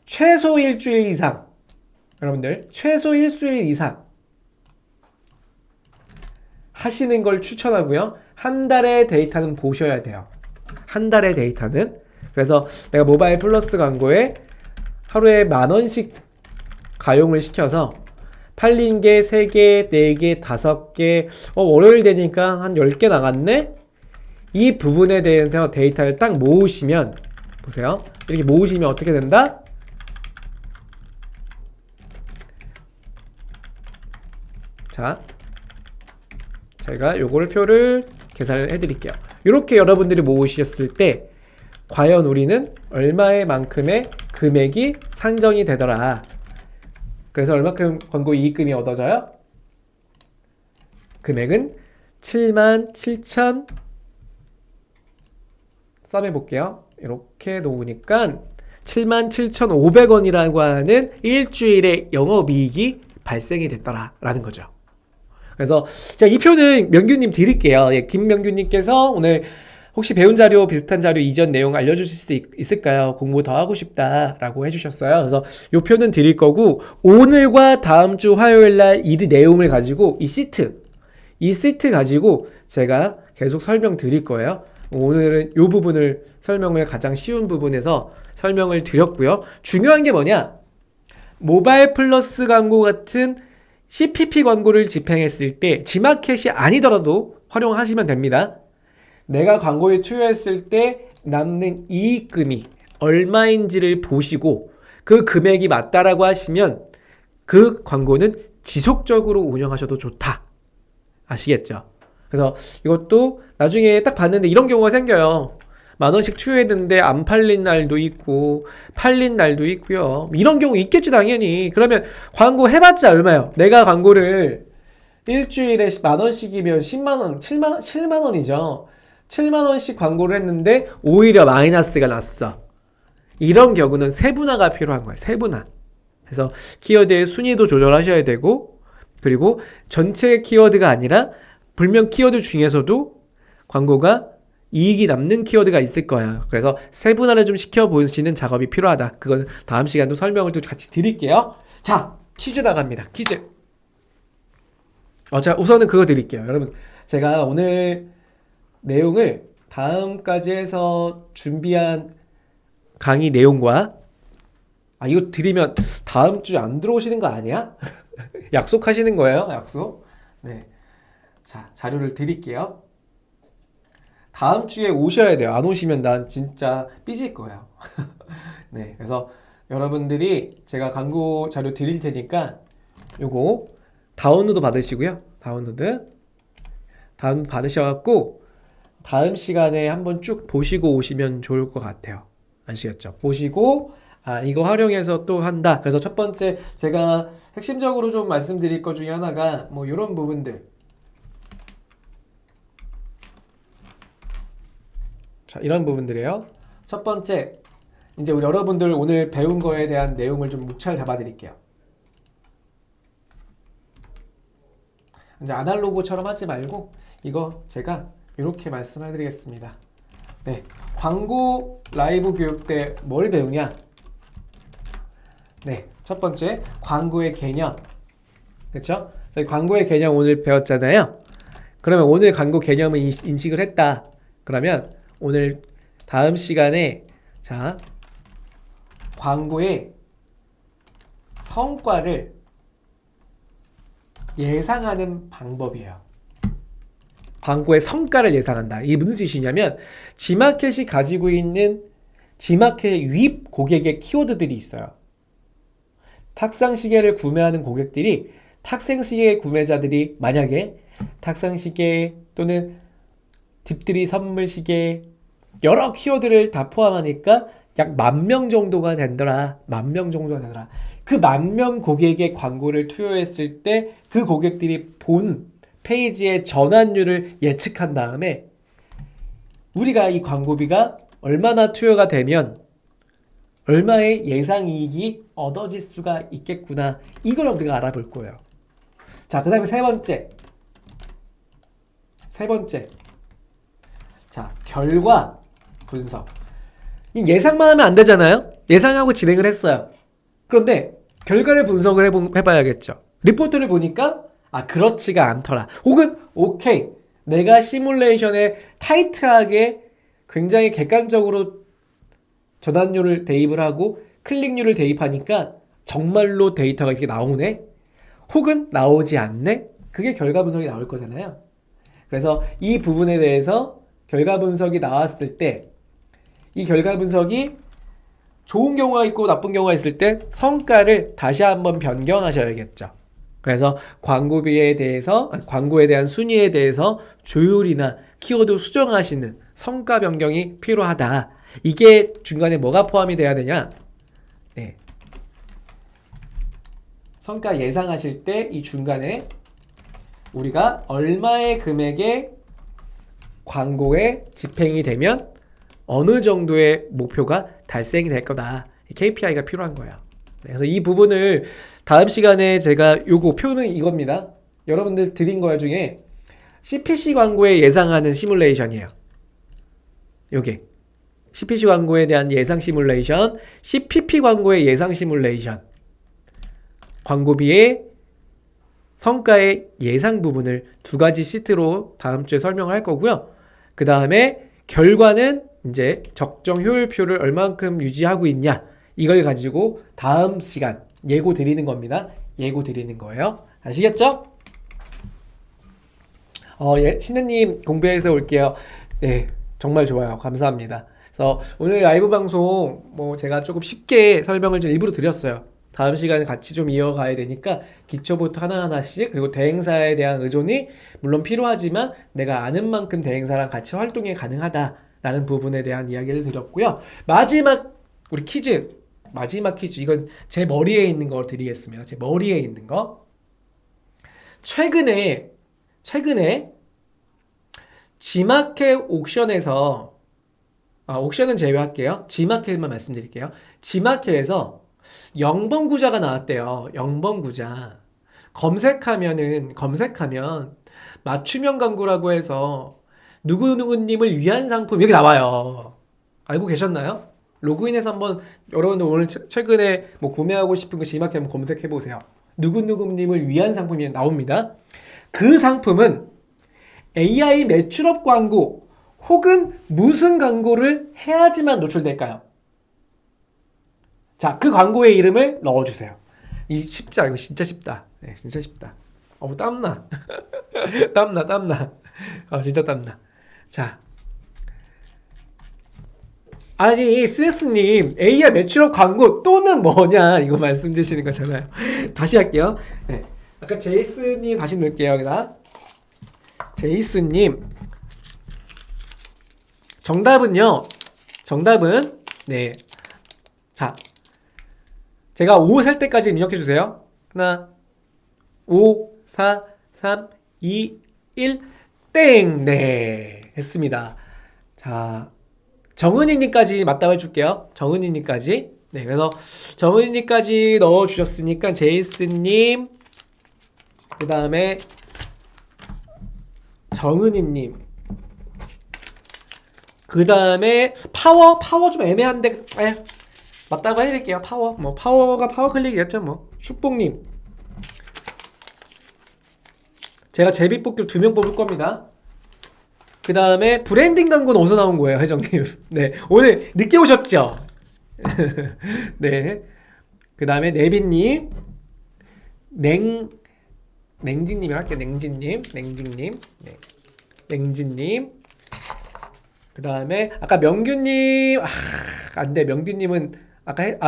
최소 일주일 이상. 여러분들 최소 일주일 이상 하시는 걸 추천하고요. 한 달의 데이터는 보셔야 돼요. 한 달의 데이터는. 그래서 내가 모바일 플러스 광고에 하루에 10,000원씩 가용을 시켜서 팔린 게 3개, 4개, 5개, 월요일 되니까 한 10개 나갔네? 이 부분에 대해서 데이터를 딱 모으시면, 보세요. 이렇게 모으시면 어떻게 된다? 자, 제가 요거를 표를 계산을 해드릴게요. 이렇게 여러분들이 모으셨을 때 과연 우리는 얼마의 만큼의 금액이 상정이 되더라. 그래서 얼마큼 광고 이익금이 얻어져요? 금액은 77,000 썸해볼게요. 이렇게 놓으니까 77,500원이라고 하는 일주일의 영업이익이 발생이 됐더라 라는 거죠. 그래서 제가 이 표는 명규님 드릴게요. 예, 김명규님께서 오늘 혹시 배운 자료, 비슷한 자료 이전 내용 알려주실 수 있을까요? 공부 더 하고 싶다라고 해주셨어요. 그래서 이 표는 드릴 거고, 오늘과 다음 주 화요일 날 이 내용을 가지고 이 시트 가지고 제가 계속 설명 드릴 거예요. 오늘은 이 부분을 설명을 가장 쉬운 부분에서 설명을 드렸고요. 중요한 게 뭐냐? 모바일 플러스 광고 같은 CPP 광고를 집행했을 때 지마켓이 아니더라도 활용하시면 됩니다. 내가 광고에 투여했을 때 남는 이익금이 얼마인지를 보시고 그 금액이 맞다라고 하시면 그 광고는 지속적으로 운영하셔도 좋다. 아시겠죠? 그래서 이것도 나중에 딱 봤는데 이런 경우가 생겨요. 10,000원씩 투여했는데 안 팔린 날도 있고 팔린 날도 있고요. 이런 경우 있겠지 당연히. 그러면 광고 해봤자 얼마예요? 내가 광고를 일주일에 10,000원씩이면 10만원, 7만원이죠. 7만원씩 광고를 했는데 오히려 마이너스가 났어. 이런 경우는 세분화가 필요한 거예요. 세분화. 그래서 키워드의 순위도 조절하셔야 되고, 그리고 전체 키워드가 아니라 불명 키워드 중에서도 광고가 이익이 남는 키워드가 있을 거야. 그래서 세분화를 좀 시켜보시는 작업이 필요하다. 그건 다음 시간도 설명을 또 같이 드릴게요. 자, 퀴즈 나갑니다. 퀴즈. 자, 우선은 그거 드릴게요. 여러분, 제가 오늘 내용을 다음까지 해서 준비한 강의 내용과 이거 드리면 다음 주에 안 들어오시는 거 아니야? 약속하시는 거예요? 약속? 네. 자, 자료를 드릴게요. 다음 주에 오셔야 돼요. 안 오시면 난 진짜 삐질 거예요. 네. 그래서 여러분들이 제가 광고 자료 드릴 테니까 요거 다운로드 받으시고요. 다운로드 받으셔갖고 다음 시간에 한번 쭉 보시고 오시면 좋을 것 같아요. 아시겠죠? 보시고 이거 활용해서 또 한다. 그래서 첫 번째 제가 핵심적으로 좀 말씀드릴 것 중에 하나가 뭐 이런 부분들. 자, 이런 부분들이에요. 첫 번째, 이제 우리 여러분들 오늘 배운 거에 대한 내용을 좀 묵찰 잡아드릴게요. 이제 아날로그처럼 하지 말고 이거 제가 이렇게 말씀해드리겠습니다. 네, 광고 라이브 교육 때 뭘 배우냐? 네, 첫 번째 광고의 개념, 그렇죠? 저희 광고의 개념 오늘 배웠잖아요. 그러면 오늘 광고 개념을 인식을 했다. 그러면 오늘 다음 시간에 자 광고의 성과를 예상하는 방법이에요. 광고의 성과를 예상한다. 이게 무슨 뜻이냐면 지마켓이 가지고 있는 지마켓 유입 고객의 키워드들이 있어요. 탁상시계를 구매하는 고객들이 탁생시계 구매자들이 만약에 탁상시계 또는 집들이 선물시계 여러 키워드를 다 포함하니까 약 10,000명 정도가 된더라. 10,000명 정도가 되더라. 그 10,000명 고객의 광고를 투여했을 때 그 고객들이 본 페이지의 전환율을 예측한 다음에 우리가 이 광고비가 얼마나 투여가 되면 얼마의 예상이익이 얻어질 수가 있겠구나. 이걸 우리가 알아볼 거예요. 자, 그 다음에 세 번째. 자, 결과 분석. 예상만 하면 안 되잖아요? 예상하고 진행을 했어요. 그런데 결과를 분석을 해봐야겠죠. 리포트를 보니까 그렇지가 않더라. 혹은 오케이, 내가 시뮬레이션에 타이트하게 굉장히 객관적으로 전환율을 대입을 하고 클릭률을 대입하니까 정말로 데이터가 이렇게 나오네? 혹은 나오지 않네? 그게 결과 분석이 나올 거잖아요. 그래서 이 부분에 대해서 결과 분석이 나왔을 때 이 결과 분석이 좋은 경우가 있고 나쁜 경우가 있을 때 성과를 다시 한번 변경하셔야겠죠. 그래서 광고에 대한 순위에 대해서 조율이나 키워드 수정하시는 성과 변경이 필요하다. 이게 중간에 뭐가 포함이 돼야 되냐? 네. 성과 예상하실 때 이 중간에 우리가 얼마의 금액의 광고에 집행이 되면 어느 정도의 목표가 달성이 될 거다. KPI가 필요한 거예요. 그래서 이 부분을 다음 시간에 제가 요거 표는 이겁니다. 여러분들 드린 거 중에 CPC 광고에 예상하는 시뮬레이션이에요. 요게 CPC 광고에 대한 예상 시뮬레이션, CPP 광고의 예상 시뮬레이션, 광고비의 성과의 예상 부분을 두 가지 시트로 다음 주에 설명을 할 거고요. 그 다음에 결과는 이제 적정 효율표를 얼만큼 유지하고 있냐, 이걸 가지고 다음 시간 예고 드리는 겁니다. 예고 드리는 거예요. 아시겠죠? 신혜님 공부해서 올게요. 네, 정말 좋아요. 감사합니다. 그래서 오늘 라이브 방송 뭐 제가 조금 쉽게 설명을 좀 일부러 드렸어요. 다음 시간에 같이 좀 이어가야 되니까 기초부터 하나하나씩, 그리고 대행사에 대한 의존이 물론 필요하지만 내가 아는 만큼 대행사랑 같이 활동이 가능하다라는 부분에 대한 이야기를 드렸고요. 마지막 우리 퀴즈, 마지막 퀴즈, 이건 제 머리에 있는 거 드리겠습니다. 제 머리에 있는 거. 최근에 지마켓 옥션에서, 옥션은 제외할게요. 지마켓만 말씀드릴게요. 지마켓에서 영번구자가 나왔대요. 영번구자. 검색하면 맞춤형 광고라고 해서 누구누구님을 위한 상품 이렇게 나와요. 알고 계셨나요? 로그인해서 한번 여러분들 오늘 최근에 뭐 구매하고 싶은 거 지마켓 한번 검색해 보세요. 누구누구님을 위한 상품이 나옵니다. 그 상품은 AI 매출업 광고 혹은 무슨 광고를 해야지만 노출될까요? 자, 그 광고의 이름을 넣어주세요. 이 쉽지 않아. 이거 진짜 쉽다. 네, 진짜 쉽다. 땀나. 땀나. 진짜 땀나. 자. 아니, 스네스님, AI 매출업 광고 또는 뭐냐, 이거 말씀 주시는 거잖아요. 다시 할게요. 네. 아까 제이스님 다시 넣을게요, 여기다. 제이스님. 정답은, 네. 자. 제가 5 셀 때까지 입력해 주세요. 하나, 5, 4, 3, 2, 1, 땡! 네. 했습니다. 자. 정은이님까지 맞다고 해줄게요. 정은이님까지. 네, 그래서 정은이님까지 넣어주셨으니까 제이스님, 그 다음에 정은이님, 그 다음에 파워 좀 애매한데 맞다고 해드릴게요. 파워가 파워 클릭이었죠 뭐. 슈뽕님, 제가 제비뽑기로 2명 뽑을 겁니다. 그 다음에 브랜딩 광고는 어디서 나온 거예요, 회장님? 네, 오늘 늦게 오셨죠? 네. 그 다음에 네빈님, 냉진님이 할게요. 냉진님, 네. 냉진님. 그 다음에 아까 명규님, 안 돼. 명규님은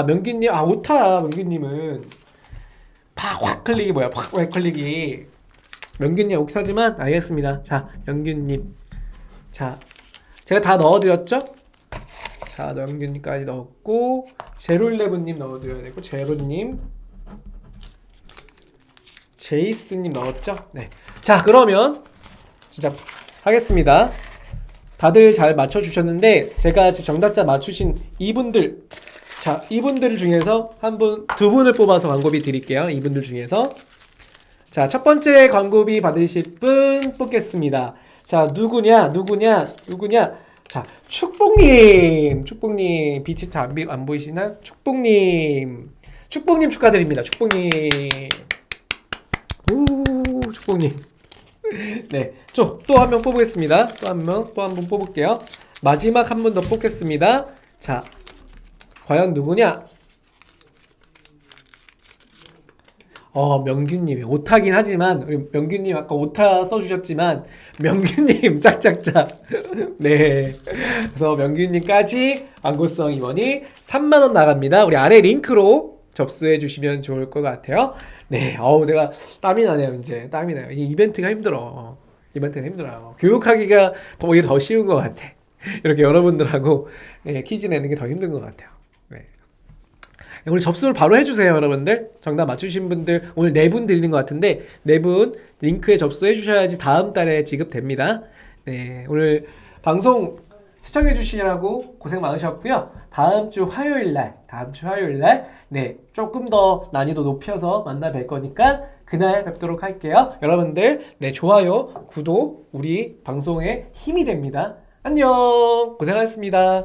명규님, 오타. 명규님은 확 클릭이 뭐야? 확 클릭이. 명규님 오타지만 알겠습니다. 자, 명규님. 자, 제가 다 넣어드렸죠? 자, 명규님까지 넣었고, 제로일레븐님 넣어드려야 되고, 제로님, 제이스님 넣었죠? 네. 자, 그러면 진짜 하겠습니다. 다들 잘 맞춰주셨는데 제가 지금 정답자 맞추신 이분들, 자, 이분들 중에서 두 분을 뽑아서 광고비 드릴게요. 이분들 중에서. 자, 첫 번째 광고비 받으실 분 뽑겠습니다. 자, 누구냐? 자, 축복님, 빛이 안 보이시나? 축복님 축하드립니다. 축복님. 오, 축복님. 네, 또 한 명 뽑겠습니다. 또 한 번 뽑을게요. 마지막 한 분 더 뽑겠습니다. 자, 과연 누구냐? 명규님이 오타긴 하지만, 우리 명규님 아까 오타 써주셨지만, 명규님 짝짝짝. 네. 그래서 명규님까지 광고성 임원이 3만원 나갑니다. 우리 아래 링크로 접수해 주시면 좋을 것 같아요. 네. 내가 땀이 나네요, 이제. 땀이 나요. 이 이벤트가 힘들어요. 교육하기가 오히려 더 쉬운 것 같아. 이렇게 여러분들하고 퀴즈 내는 게 더 힘든 것 같아요. 네. 오늘 접수를 바로 해주세요, 여러분들. 정답 맞추신 분들 오늘 4분 드리는 것 같은데 4분 링크에 접수해 주셔야지 다음 달에 지급됩니다. 네, 오늘 방송 시청해 주시느라고 고생 많으셨고요. 다음 주 화요일 날 네, 조금 더 난이도 높여서 만나 뵐 거니까 그날 뵙도록 할게요. 여러분들, 네, 좋아요, 구독 우리 방송에 힘이 됩니다. 안녕. 고생하셨습니다.